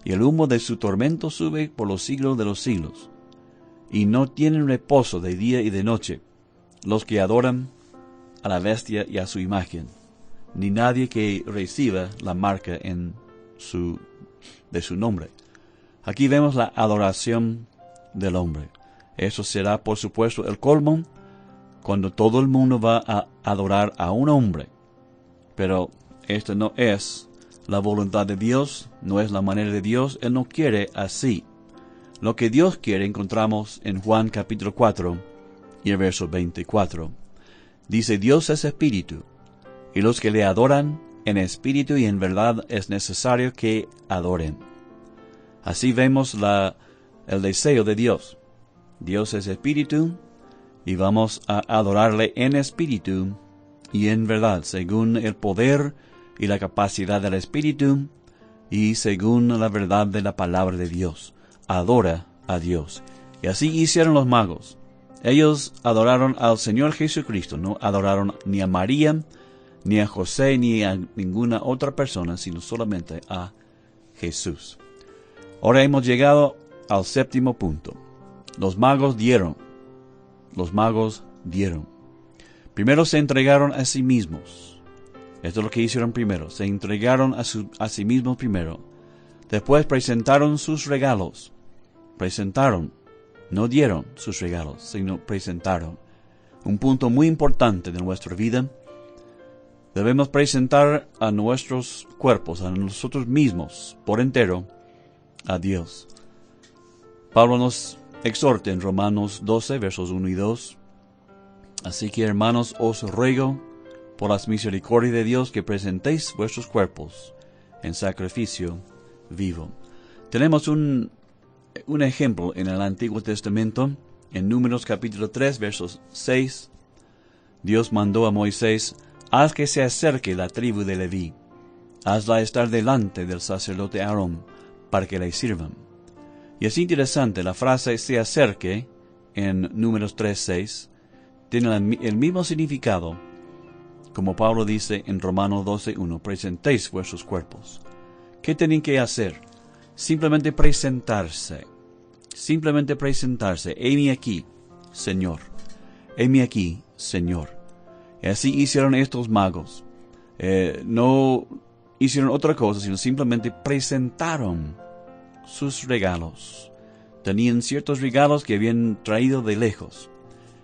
Y el humo de su tormento sube por los siglos de los siglos. Y no tienen reposo de día y de noche los que adoran a la bestia y a su imagen, ni nadie que reciba la marca de su nombre. Aquí vemos la adoración del hombre. Eso será, por supuesto, el colmo cuando todo el mundo va a adorar a un hombre. Pero esto no es la voluntad de Dios, no es la manera de Dios. Él no quiere así. Lo que Dios quiere encontramos en Juan capítulo 4 y el verso 24. Dice, Dios es espíritu, y los que le adoran en espíritu y en verdad es necesario que adoren. Así vemos el deseo de Dios. Dios es espíritu, y vamos a adorarle en espíritu y en verdad, según el poder y la capacidad del espíritu, y según la verdad de la palabra de Dios. Adora a Dios. Y así hicieron los magos. Ellos adoraron al Señor Jesucristo, no adoraron ni a María, ni a José, ni a ninguna otra persona, sino solamente a Jesús. Ahora hemos llegado al séptimo punto. Los magos dieron. Primero se entregaron a sí mismos. Esto es lo que hicieron primero. Se entregaron a sí mismos primero. Después presentaron sus regalos. No dieron sus regalos, sino presentaron. Un punto muy importante de nuestra vida. Debemos presentar a nuestros cuerpos, a nosotros mismos, por entero, a Dios. Pablo nos exhorta en Romanos 12, versos 1 y 2. Así que, hermanos, os ruego, por las misericordias de Dios, que presentéis vuestros cuerpos en sacrificio vivo. Tenemos un ejemplo en el Antiguo Testamento, en Números capítulo 3, versos 6. Dios mandó a Moisés, haz que se acerque la tribu de Leví, hazla estar delante del sacerdote Aarón, para que le sirvan. Y es interesante, la frase se acerque en Números 3:6 tiene el mismo significado como Pablo dice en Romanos 12:1, presentéis vuestros cuerpos. ¿Qué tienen que hacer? Simplemente presentarse. Simplemente presentarse. Heme aquí, Señor. Heme aquí, Señor. Y así hicieron estos magos. No hicieron otra cosa, sino simplemente presentaron sus regalos. Tenían ciertos regalos que habían traído de lejos.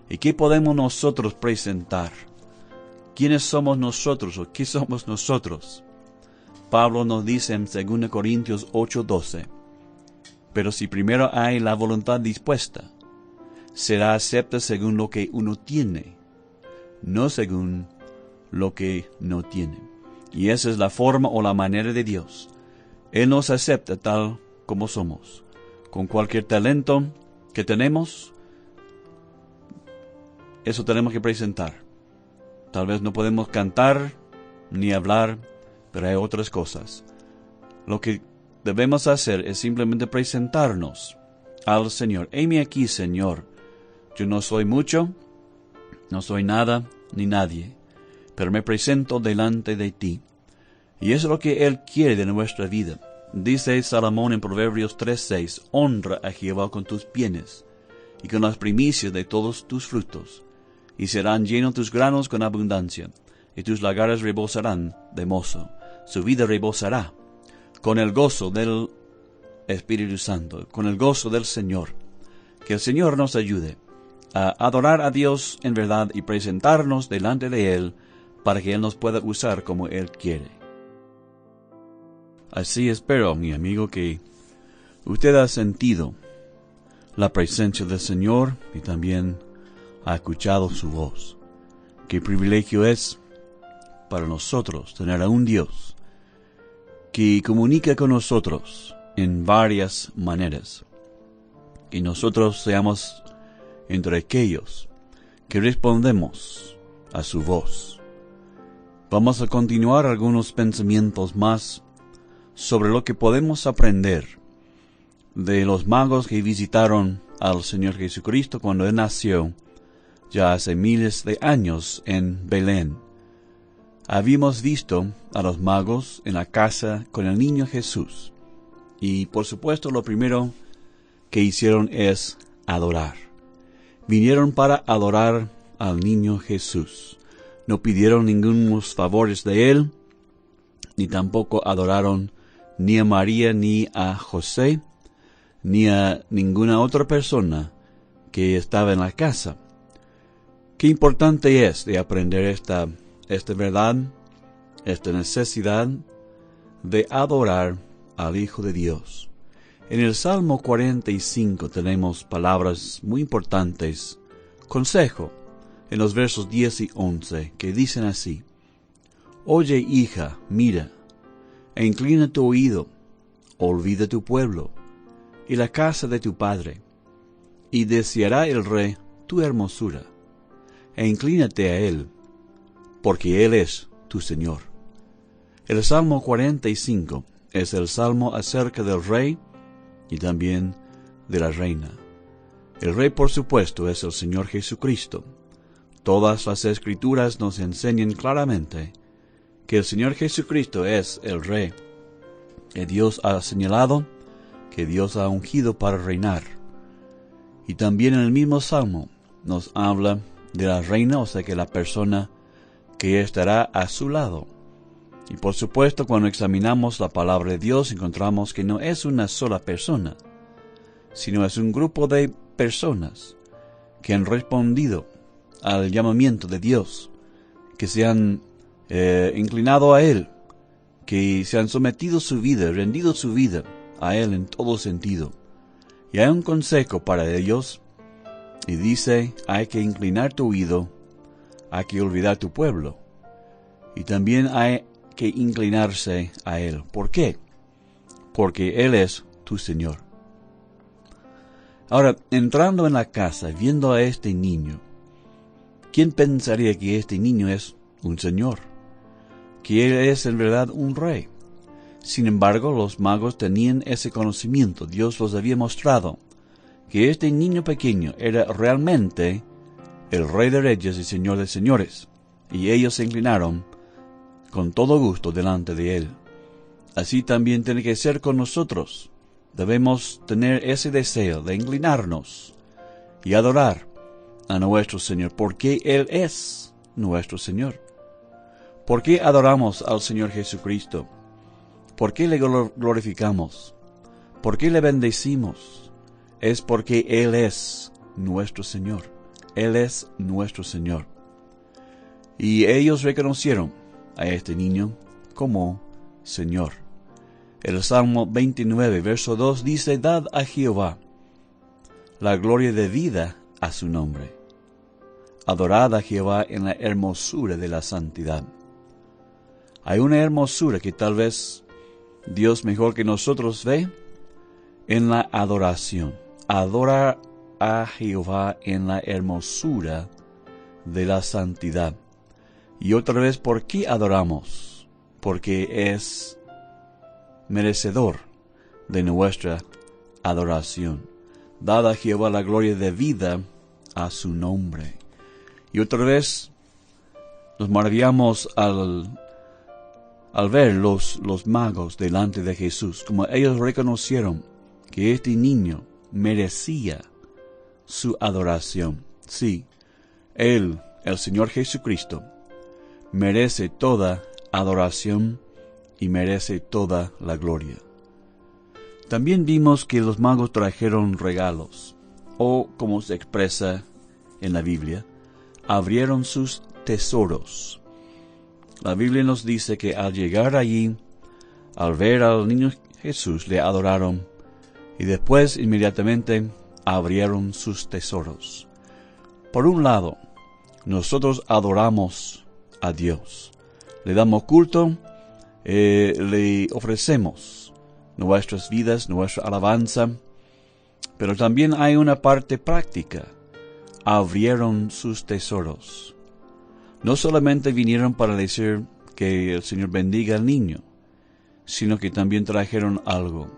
¿Y qué podemos nosotros presentar? ¿Quiénes somos nosotros o qué somos nosotros? Pablo nos dice en 2 Corintios 8:12, pero si primero hay la voluntad dispuesta, será acepta según lo que uno tiene, no según lo que no tiene. Y esa es la forma o la manera de Dios. Él nos acepta tal como somos, con cualquier talento que tenemos. Eso tenemos que presentar. Tal vez no podemos cantar ni hablar, pero hay otras cosas. Lo que debemos hacer es simplemente presentarnos al Señor. Heme aquí, Señor. Yo no soy mucho, no soy nada ni nadie, pero me presento delante de ti. Y eso es lo que Él quiere de nuestra vida. Dice Salomón en Proverbios 3:6, honra a Jehová con tus bienes y con las primicias de todos tus frutos, y serán llenos tus granos con abundancia, y tus lagares rebosarán de mozo. Su vida rebosará con el gozo del Espíritu Santo, con el gozo del Señor. Que el Señor nos ayude a adorar a Dios en verdad y presentarnos delante de Él para que Él nos pueda usar como Él quiere. Así espero, mi amigo, que usted ha sentido la presencia del Señor y también ha escuchado su voz. Qué privilegio es para nosotros tener a un Dios que comunica con nosotros en varias maneras. Y nosotros seamos entre aquellos que respondemos a su voz. Vamos a continuar algunos pensamientos más sobre lo que podemos aprender de los magos que visitaron al Señor Jesucristo cuando Él nació ya hace miles de años en Belén. Habíamos visto a los magos en la casa con el niño Jesús. Y por supuesto lo primero que hicieron es adorar. Vinieron para adorar al niño Jesús. No pidieron ningunos favores de Él, ni tampoco adoraron ni a María, ni a José, ni a ninguna otra persona que estaba en la casa. Qué importante es de aprender esta verdad, esta necesidad de adorar al Hijo de Dios. En el Salmo 45 tenemos palabras muy importantes, consejo, en los versos 10 y 11, que dicen así: Oye, hija, mira, e inclina tu oído, olvida tu pueblo, y la casa de tu padre, y deseará el rey tu hermosura, e inclínate a él, porque él es tu Señor. El Salmo 45 es el salmo acerca del rey y también de la reina. El rey, por supuesto, es el Señor Jesucristo. Todas las Escrituras nos enseñan claramente que el Señor Jesucristo es el rey que Dios ha señalado, que Dios ha ungido para reinar. Y también en el mismo salmo nos habla de la reina, o sea que la persona que estará a su lado. Y por supuesto, cuando examinamos la palabra de Dios, encontramos que no es una sola persona, sino es un grupo de personas que han respondido al llamamiento de Dios, que se han inclinado a Él, que se han sometido su vida, rendido su vida a Él en todo sentido. Y hay un consejo para ellos, y dice, hay que inclinar tu oído, hay que olvidar tu pueblo, y también hay que inclinarse a Él. ¿Por qué? Porque Él es tu Señor. Ahora, entrando en la casa, viendo a este niño, ¿quién pensaría que este niño es un señor? Que Él es en verdad un rey. Sin embargo, los magos tenían ese conocimiento. Dios los había mostrado que este niño pequeño era realmente el Rey de Reyes y Señor de Señores, y ellos se inclinaron con todo gusto delante de él. Así también tiene que ser con nosotros. Debemos tener ese deseo de inclinarnos y adorar a nuestro Señor, porque Él es nuestro Señor. ¿Por qué adoramos al Señor Jesucristo? ¿Por qué le glorificamos? ¿Por qué le bendecimos? Es porque Él es nuestro Señor. Él es nuestro Señor. Y ellos reconocieron a este niño como Señor. El Salmo 29, verso 2 dice: Dad a Jehová la gloria debida a su nombre. Adorad a Jehová en la hermosura de la santidad. Hay una hermosura que tal vez Dios mejor que nosotros ve en la adoración. Adora a Jehová en la hermosura de la santidad. Y otra vez, ¿por qué adoramos? Porque es merecedor de nuestra adoración. Dad a Jehová la gloria debida a su nombre. Y otra vez nos maravillamos al ver los magos delante de Jesús, como ellos reconocieron que este niño merecía su adoración. Sí, Él, el Señor Jesucristo, merece toda adoración y merece toda la gloria. También vimos que los magos trajeron regalos, o como se expresa en la Biblia, abrieron sus tesoros. La Biblia nos dice que al llegar allí, al ver al niño Jesús, le adoraron y después inmediatamente abrieron sus tesoros. Por un lado, nosotros adoramos a Dios, le damos culto, le ofrecemos nuestras vidas, nuestra alabanza, pero también hay una parte práctica. Abrieron sus tesoros. No solamente vinieron para decir que el Señor bendiga al niño, sino que también trajeron algo.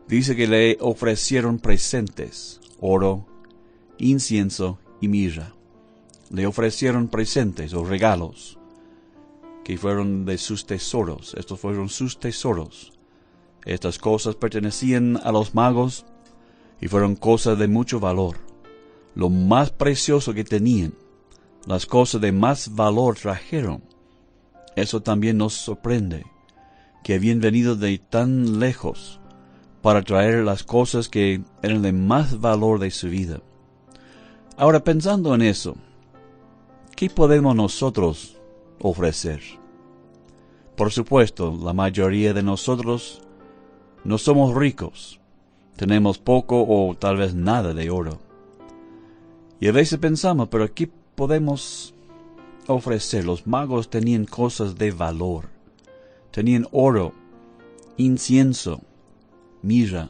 Dice que le ofrecieron presentes, oro, incienso y mirra. Le ofrecieron presentes o regalos que fueron de sus tesoros. Estos fueron sus tesoros. Estas cosas pertenecían a los magos y fueron cosas de mucho valor. Lo más precioso que tenían, las cosas de más valor trajeron. Eso también nos sorprende, que habían venido de tan lejos para traer las cosas que eran de más valor de su vida. Ahora, pensando en eso, ¿qué podemos nosotros ofrecer? Por supuesto, la mayoría de nosotros no somos ricos. Tenemos poco o tal vez nada de oro. Y a veces pensamos, ¿pero qué podemos ofrecer? Los magos tenían cosas de valor. Tenían oro, incienso, mirra,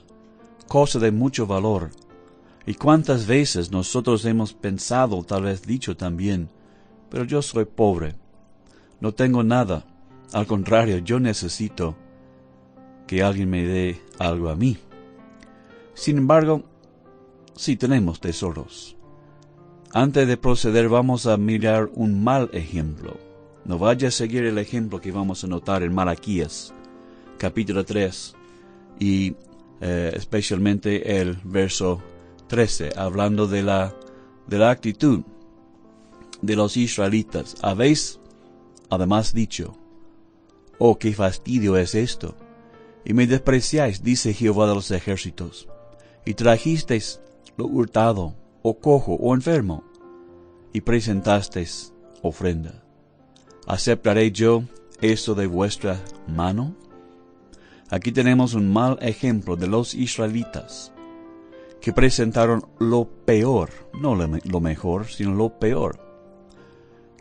cosas de mucho valor. ¿Y cuántas veces nosotros hemos pensado, tal vez dicho también, pero yo soy pobre, no tengo nada, al contrario, yo necesito que alguien me dé algo a mí? Sin embargo, sí tenemos tesoros. Antes de proceder vamos a mirar un mal ejemplo. No vaya a seguir el ejemplo que vamos a notar en Malaquías, capítulo 3, y especialmente el verso 13, hablando de la actitud de los israelitas. Habéis además dicho: oh, qué fastidio es esto, y me despreciáis, dice Jehová de los ejércitos, y trajisteis lo hurtado, o cojo, o enfermo, y presentasteis ofrenda. ¿Aceptaré yo esto de vuestra mano? Aquí tenemos un mal ejemplo de los israelitas, que presentaron lo peor, no lo mejor, sino lo peor.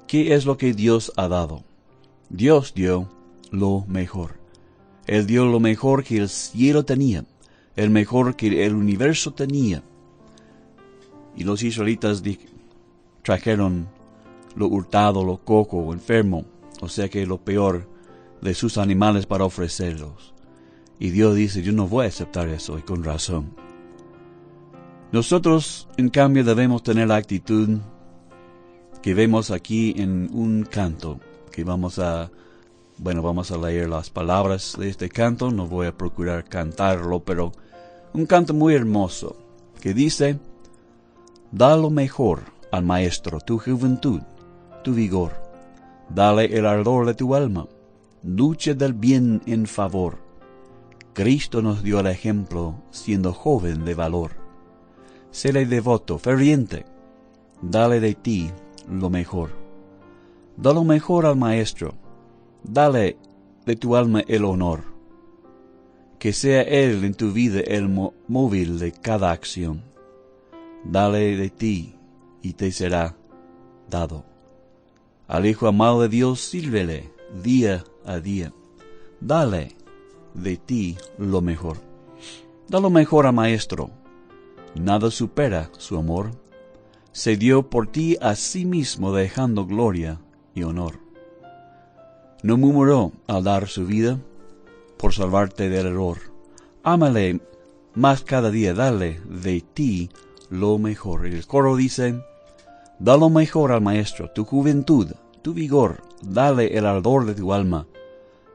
¿Qué es lo que Dios ha dado? Dios dio lo mejor. Él dio lo mejor que el cielo tenía, el mejor que el universo tenía. Y los israelitas trajeron lo hurtado, lo cojo, o enfermo, o sea que lo peor de sus animales para ofrecerlos. Y Dios dice: yo no voy a aceptar eso, y con razón. Nosotros, en cambio, debemos tener la actitud que vemos aquí en un canto, que vamos a leer las palabras de este canto. No voy a procurar cantarlo, pero un canto muy hermoso, que dice: da lo mejor al maestro, tu juventud, tu vigor. Dale el ardor de tu alma, lucha del bien en favor. Cristo nos dio el ejemplo, siendo joven de valor. Séle devoto, ferviente, dale de ti lo mejor. Da lo mejor al maestro, dale de tu alma el honor. Que sea él en tu vida el móvil de cada acción. Dale de ti y te será dado. Al Hijo amado de Dios sírvele día a día. Dale de ti lo mejor. Da lo mejor al maestro. Nada supera su amor. Se dio por ti a sí mismo, dejando gloria y honor. No murmuró al dar su vida por salvarte del error. Ámale más cada día, dale de ti lo mejor. El coro dice: da lo mejor al maestro, tu juventud, tu vigor, dale el ardor de tu alma,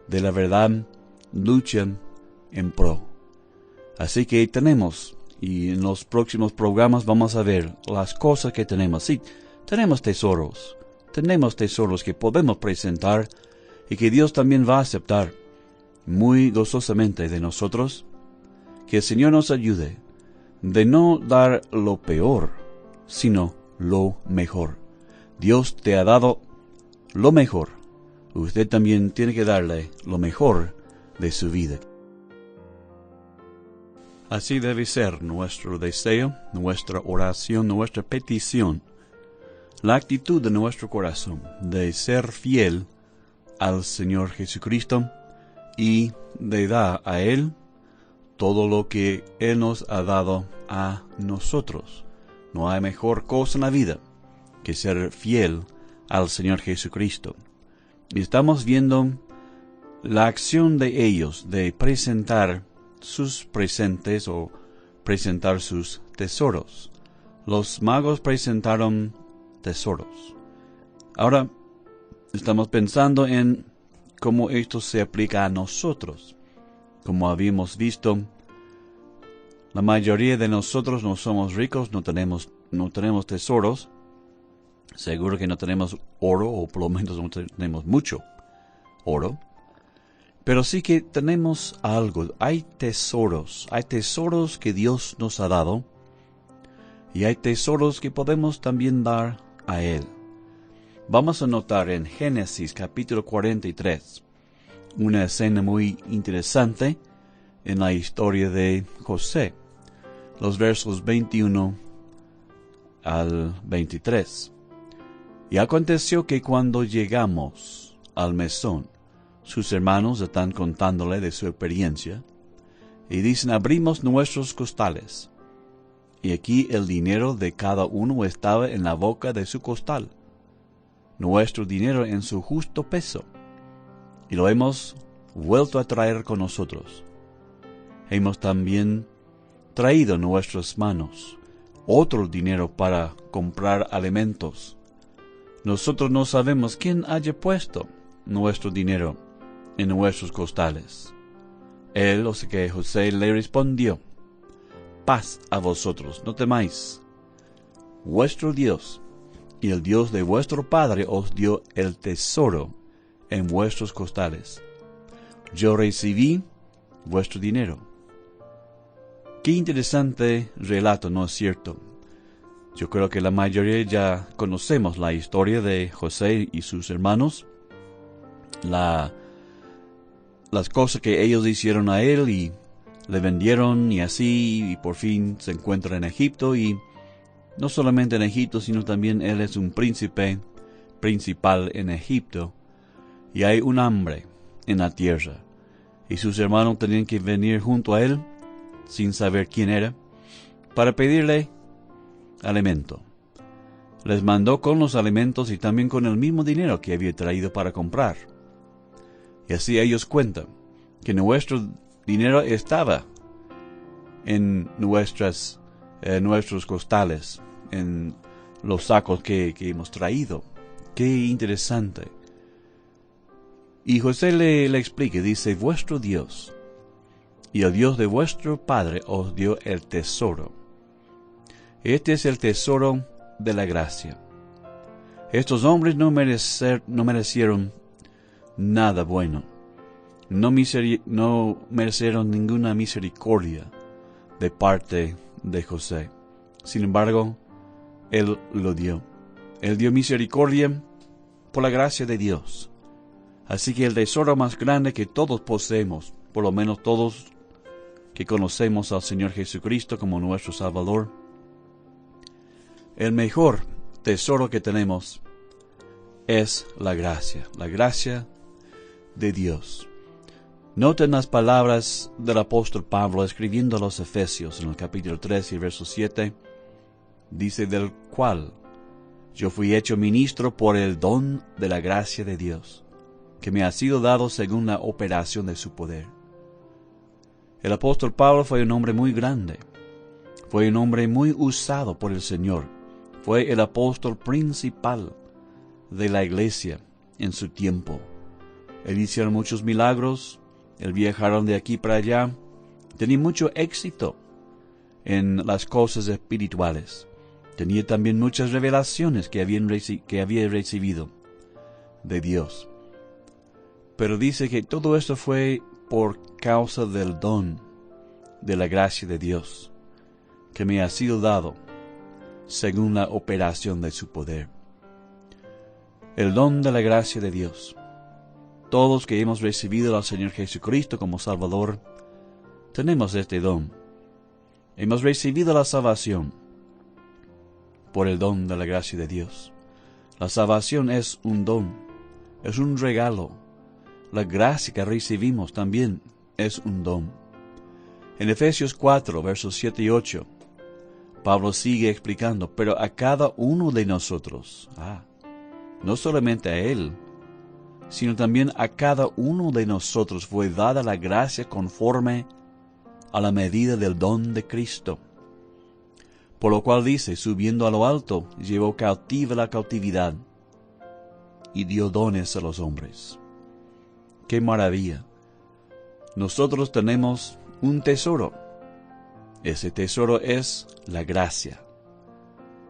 de la verdad lucha en pro. Así que tenemos, y en los próximos programas vamos a ver las cosas que tenemos. Sí, tenemos tesoros que podemos presentar y que Dios también va a aceptar muy gozosamente de nosotros. Que el Señor nos ayude de no dar lo peor, sino lo mejor. Dios te ha dado lo mejor. Usted también tiene que darle lo mejor de su vida. Así debe ser nuestro deseo, nuestra oración, nuestra petición. La actitud de nuestro corazón de ser fiel al Señor Jesucristo y de dar a Él todo lo que Él nos ha dado a nosotros. No hay mejor cosa en la vida que ser fiel al Señor Jesucristo. Y estamos viendo la acción de ellos de presentar sus presentes o presentar sus tesoros. Los magos presentaron tesoros. Ahora estamos pensando en cómo esto se aplica a nosotros. Como habíamos visto, la mayoría de nosotros no somos ricos, no tenemos tesoros. Seguro que no tenemos oro, o por lo menos no tenemos mucho oro. Pero sí que tenemos algo. Hay tesoros que Dios nos ha dado. Y hay tesoros que podemos también dar a Él. Vamos a notar en Génesis capítulo 43 una escena muy interesante en la historia de José. Los versos 21 al 23. Y aconteció que cuando llegamos al mesón, sus hermanos están contándole de su experiencia, y dicen: abrimos nuestros costales, y aquí el dinero de cada uno estaba en la boca de su costal, nuestro dinero en su justo peso, y lo hemos vuelto a traer con nosotros. Hemos también traído en nuestras manos otro dinero para comprar alimentos. Nosotros no sabemos quién haya puesto nuestro dinero en nuestros costales. Él, o sea que José, le respondió: paz a vosotros, no temáis. Vuestro Dios y el Dios de vuestro Padre os dio el tesoro en vuestros costales. Yo recibí vuestro dinero. Qué interesante relato, ¿no es cierto? Yo creo que la mayoría ya conocemos la historia de José y sus hermanos. Las cosas que ellos hicieron a él y le vendieron y así, y por fin se encuentra en Egipto. Y no solamente en Egipto, sino también él es un príncipe principal en Egipto. Y hay un hambre en la tierra. Y sus hermanos tenían que venir junto a él, sin saber quién era, para pedirle alimento. Les mandó con los alimentos y también con el mismo dinero que había traído para comprar. Y así ellos cuentan que nuestro dinero estaba en nuestras nuestros costales, en los sacos que hemos traído. Qué interesante. Y José le explica, dice, vuestro Dios y el Dios de vuestro Padre os dio el tesoro. Este es el tesoro de la gracia. Estos hombres no merecieron nada bueno. No merecieron ninguna misericordia de parte de José. Sin embargo, Él lo dio. Él dio misericordia por la gracia de Dios. Así que el tesoro más grande que todos poseemos, por lo menos todos que conocemos al Señor Jesucristo como nuestro Salvador, el mejor tesoro que tenemos es la gracia de Dios. Noten las palabras del apóstol Pablo escribiendo a los Efesios en el capítulo 3 y verso 7. Dice, del cual yo fui hecho ministro por el don de la gracia de Dios, que me ha sido dado según la operación de su poder. El apóstol Pablo fue un hombre muy grande. Fue un hombre muy usado por el Señor. Fue el apóstol principal de la iglesia en su tiempo. Él hicieron muchos milagros. Él viajaron de aquí para allá. Tenía mucho éxito en las cosas espirituales. Tenía también muchas revelaciones que había recibido de Dios. Pero dice que todo esto fue por causa del don de la gracia de Dios, que me ha sido dado según la operación de su poder. El don de la gracia de Dios. Todos que hemos recibido al Señor Jesucristo como Salvador, tenemos este don. Hemos recibido la salvación por el don de la gracia de Dios. La salvación es un don, es un regalo. La gracia que recibimos también es un don. En Efesios 4, versos 7 y 8, Pablo sigue explicando, pero a cada uno de nosotros, no solamente a él, sino también a cada uno de nosotros fue dada la gracia conforme a la medida del don de Cristo. Por lo cual dice, subiendo a lo alto, llevó cautiva la cautividad y dio dones a los hombres. ¡Qué maravilla! Nosotros tenemos un tesoro. Ese tesoro es la gracia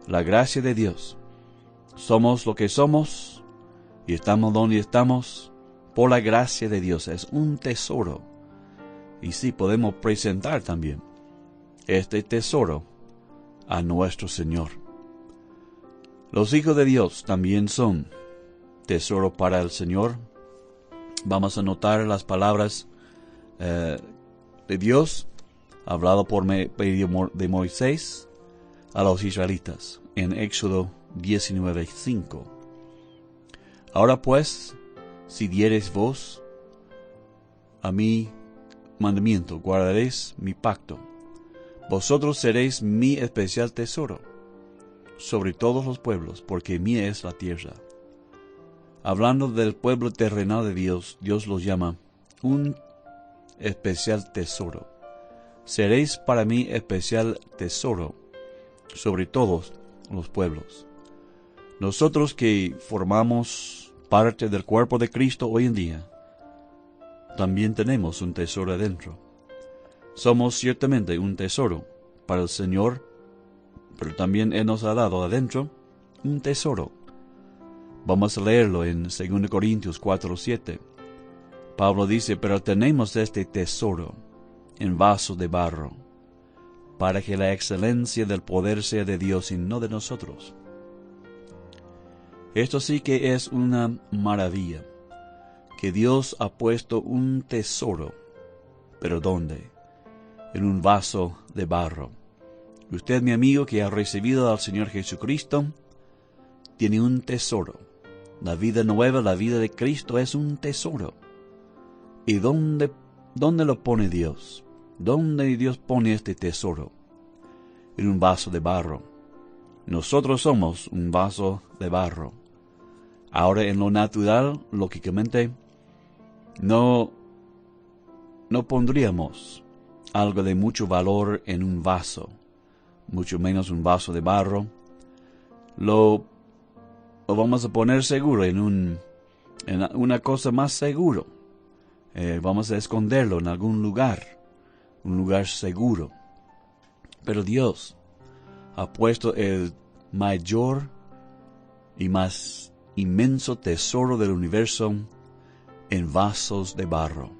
de Dios. Somos lo que somos y estamos donde estamos por la gracia de Dios. Es un tesoro. Y sí, podemos presentar también este tesoro a nuestro Señor. Los hijos de Dios también son tesoro para el Señor. Vamos a notar las palabras de Dios, hablado por medio de Moisés a los israelitas, en Éxodo 19:5. Ahora pues, si diereis vos a mi mandamiento, guardaréis mi pacto, vosotros seréis mi especial tesoro sobre todos los pueblos, porque mía es la tierra. Hablando del pueblo terrenal de Dios, Dios los llama un especial tesoro. Seréis para mí especial tesoro sobre todos los pueblos. Nosotros que formamos parte del cuerpo de Cristo hoy en día, también tenemos un tesoro adentro. Somos ciertamente un tesoro para el Señor, pero también Él nos ha dado adentro un tesoro. Vamos a leerlo en 2 Corintios 4:7. Pablo dice, pero tenemos este tesoro en vasos de barro, para que la excelencia del poder sea de Dios y no de nosotros. Esto sí que es una maravilla, que Dios ha puesto un tesoro, pero ¿dónde? En un vaso de barro. Usted, mi amigo, que ha recibido al Señor Jesucristo, tiene un tesoro. La vida nueva, la vida de Cristo es un tesoro. ¿Y dónde lo pone Dios? ¿Dónde Dios pone este tesoro? En un vaso de barro. Nosotros somos un vaso de barro. Ahora, en lo natural, lógicamente, no pondríamos algo de mucho valor en un vaso, mucho menos un vaso de barro. Lo vamos a poner seguro en una cosa más seguro. Vamos a esconderlo en algún lugar, un lugar seguro. Pero Dios ha puesto el mayor y más inmenso tesoro del universo en vasos de barro.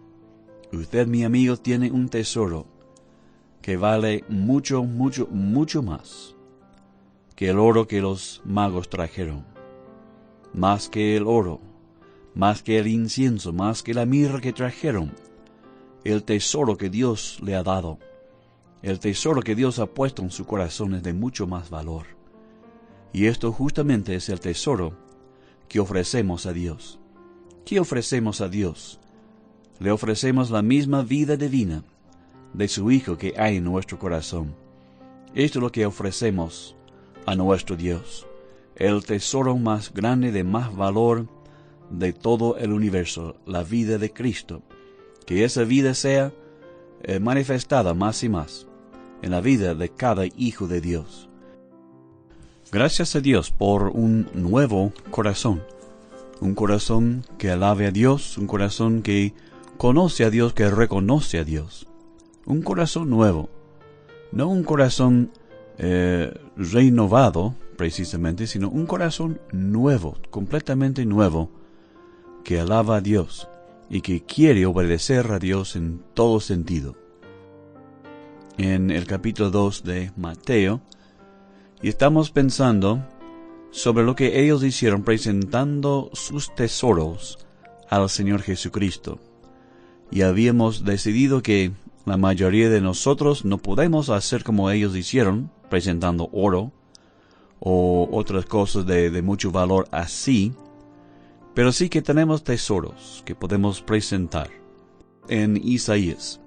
Usted, mi amigo, tiene un tesoro que vale mucho, mucho, mucho más que el oro que los magos trajeron. Más que el oro, más que el incienso, más que la mirra que trajeron. El tesoro que Dios le ha dado, el tesoro que Dios ha puesto en su corazón es de mucho más valor. Y esto justamente es el tesoro que ofrecemos a Dios. ¿Qué ofrecemos a Dios? Le ofrecemos la misma vida divina de su Hijo que hay en nuestro corazón. Esto es lo que ofrecemos a nuestro Dios, el tesoro más grande, de más valor de todo el universo, la vida de Cristo. Que esa vida sea manifestada más y más en la vida de cada hijo de Dios. Gracias a Dios por un nuevo corazón. Un corazón que alabe a Dios, un corazón que conoce a Dios, que reconoce a Dios. Un corazón nuevo, no un corazón renovado precisamente, sino un corazón nuevo, completamente nuevo, que alaba a Dios y que quiere obedecer a Dios en todo sentido. En el capítulo 2 de Mateo, y estamos pensando sobre lo que ellos hicieron presentando sus tesoros al Señor Jesucristo. Y habíamos decidido que la mayoría de nosotros no podemos hacer como ellos hicieron, presentando oro o otras cosas de mucho valor así, pero sí que tenemos tesoros que podemos presentar. En Isaías,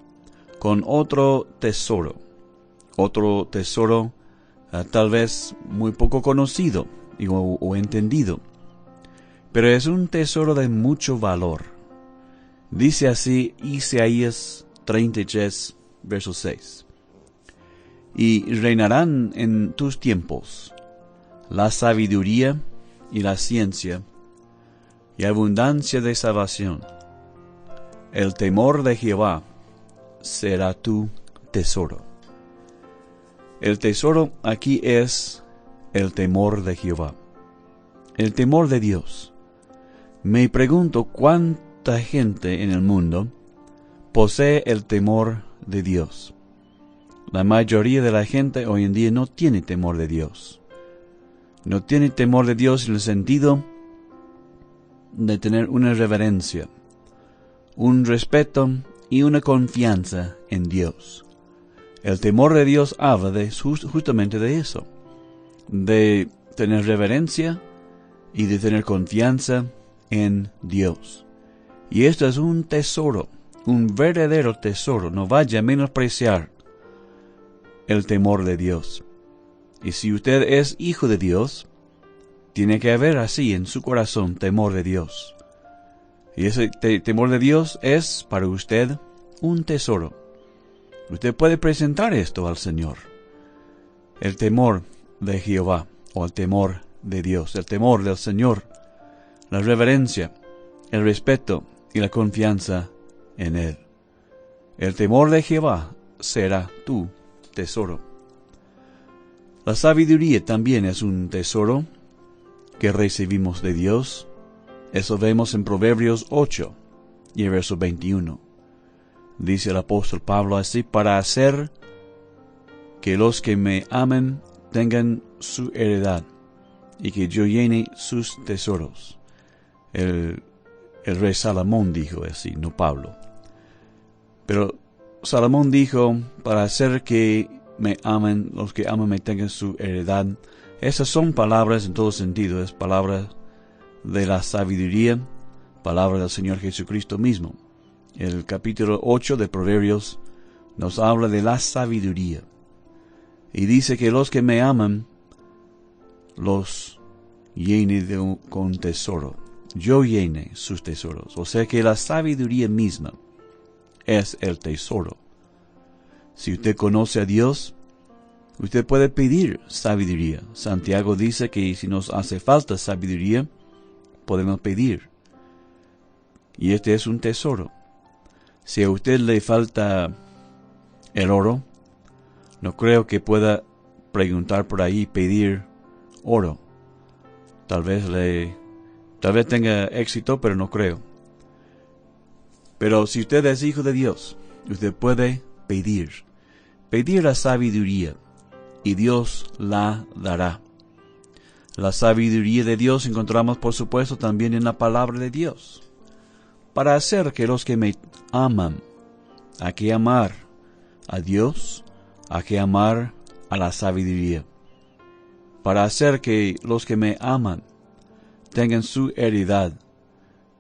con otro tesoro tal vez muy poco conocido o entendido, pero es un tesoro de mucho valor. Dice así Isaías 33, verso 6. Y reinarán en tus tiempos la sabiduría y la ciencia y abundancia de salvación. El temor de Jehová será tu tesoro. El tesoro aquí es el temor de Jehová, el temor de Dios. Me pregunto cuánta gente en el mundo posee el temor de Dios. La mayoría de la gente hoy en día no tiene temor de Dios. No tiene temor de Dios en el sentido de tener una reverencia, un respeto y una confianza en Dios. El temor de Dios habla justamente de eso, de tener reverencia y de tener confianza en Dios. Y esto es un tesoro, un verdadero tesoro. No vaya a menospreciar el temor de Dios. Y si usted es hijo de Dios, tiene que haber así en su corazón temor de Dios. Y ese temor de Dios es para usted un tesoro. Usted puede presentar esto al Señor. El temor de Jehová, o el temor de Dios, el temor del Señor, la reverencia, el respeto y la confianza en Él. El temor de Jehová será tu tesoro. La sabiduría también es un tesoro que recibimos de Dios. Eso vemos en Proverbios 8 y el verso 21. Dice el apóstol Pablo así: para hacer que los que me amen tengan su heredad y que yo llene sus tesoros. El rey Salomón dijo así, no Pablo. Pero Salomón dijo, para hacer que me amen, los que aman me tengan su heredad. Esas son palabras en todo sentido, es palabras de la sabiduría, palabra del Señor Jesucristo mismo. El capítulo 8 de Proverbios nos habla de la sabiduría. Y dice que los que me aman, los llene con tesoro. Yo llene sus tesoros. O sea que la sabiduría misma es el tesoro. Si usted conoce a Dios, Usted puede pedir sabiduría. Santiago dice que si nos hace falta sabiduría, podemos pedir. Y este es un tesoro. Si a usted le falta el oro, no creo que pueda preguntar por ahí, pedir oro. Tal vez tenga éxito, pero no creo. Pero si usted es hijo de Dios, usted puede pedir la sabiduría, y Dios la dará. La sabiduría de Dios encontramos, por supuesto, también en la palabra de Dios. Para hacer que los que me aman, hay que amar a Dios, hay que amar a la sabiduría. Para hacer que los que me aman tengan su heredad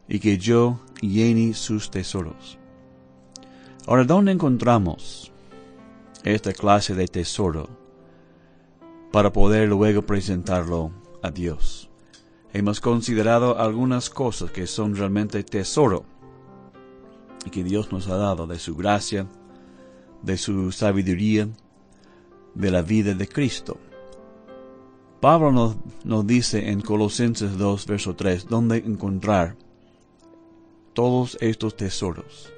y que yo llene sus tesoros. Ahora, ¿dónde encontramos esta clase de tesoro para poder luego presentarlo a Dios? Hemos considerado algunas cosas que son realmente tesoro y que Dios nos ha dado de su gracia, de su sabiduría, de la vida de Cristo. Pablo nos dice en Colosenses 2, verso 3, dónde encontrar todos estos tesoros,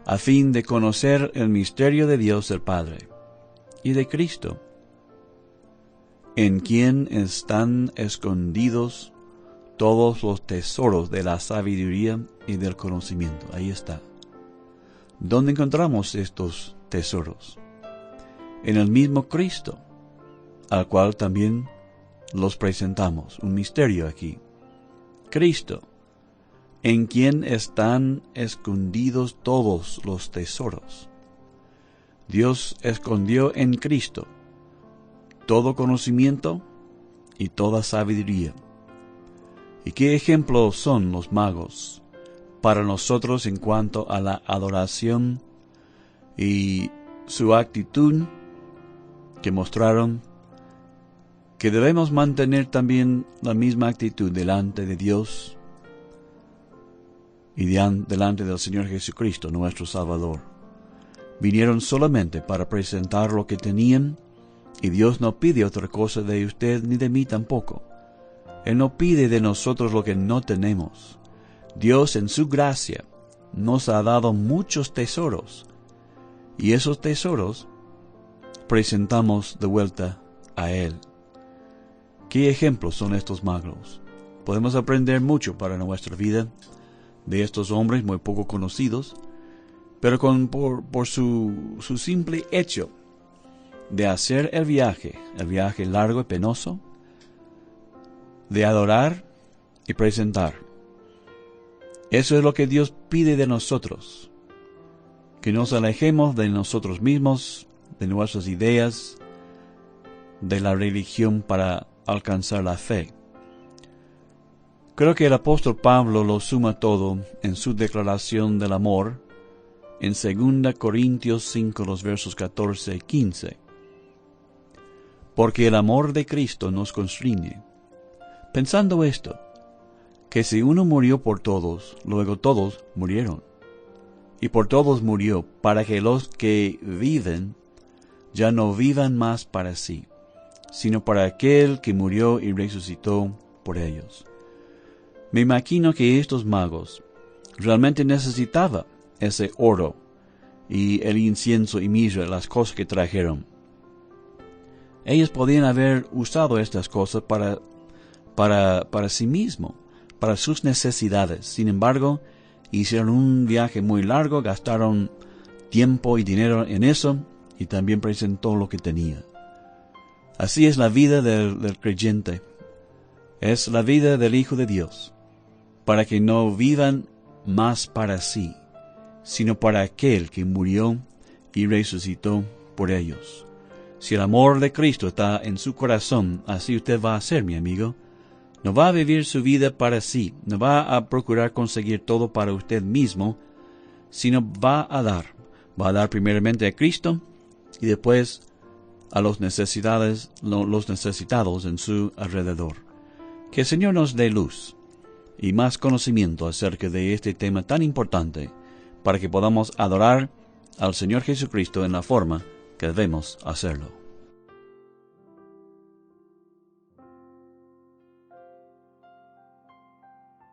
a fin de conocer el misterio de Dios el Padre y de Cristo, en quien están escondidos todos los tesoros de la sabiduría y del conocimiento. Ahí está. ¿Dónde encontramos estos tesoros? En el mismo Cristo, al cual también los presentamos. Un misterio aquí. Cristo, en quien están escondidos todos los tesoros. Dios escondió en Cristo todo conocimiento y toda sabiduría. ¿Y qué ejemplos son los magos para nosotros en cuanto a la adoración y su actitud que mostraron? Que debemos mantener también la misma actitud delante de Dios y delante del Señor Jesucristo, nuestro Salvador. Vinieron solamente para presentar lo que tenían, y Dios no pide otra cosa de usted ni de mí tampoco. Él no pide de nosotros lo que no tenemos. Dios en su gracia nos ha dado muchos tesoros, y esos tesoros presentamos de vuelta a Él. ¿Qué ejemplos son estos magos? Podemos aprender mucho para nuestra vida de estos hombres muy poco conocidos, pero por su simple hecho de hacer el viaje largo y penoso, de adorar y presentar. Eso es lo que Dios pide de nosotros, que nos alejemos de nosotros mismos, de nuestras ideas, de la religión para alcanzar la fe. Creo que el apóstol Pablo lo suma todo en su declaración del amor en 2 Corintios 5, los versos 14 y 15. Porque el amor de Cristo nos constriñe, pensando esto, que si uno murió por todos, luego todos murieron. Y por todos murió, para que los que viven ya no vivan más para sí, sino para aquel que murió y resucitó por ellos. Me imagino que estos magos realmente necesitaban ese oro y el incienso y mirra, las cosas que trajeron. Ellos podían haber usado estas cosas para sí mismos, para sus necesidades. Sin embargo, hicieron un viaje muy largo, gastaron tiempo y dinero en eso, y también presentó lo que tenía. Así es la vida del creyente. Es la vida del Hijo de Dios, para que no vivan más para sí, sino para aquel que murió y resucitó por ellos. Si el amor de Cristo está en su corazón, así usted va a ser, mi amigo. No va a vivir su vida para sí, no va a procurar conseguir todo para usted mismo, sino va a dar primeramente a Cristo y después a los necesitados en su alrededor. Que el Señor nos dé luz y más conocimiento acerca de este tema tan importante, para que podamos adorar al Señor Jesucristo en la forma que debemos hacerlo.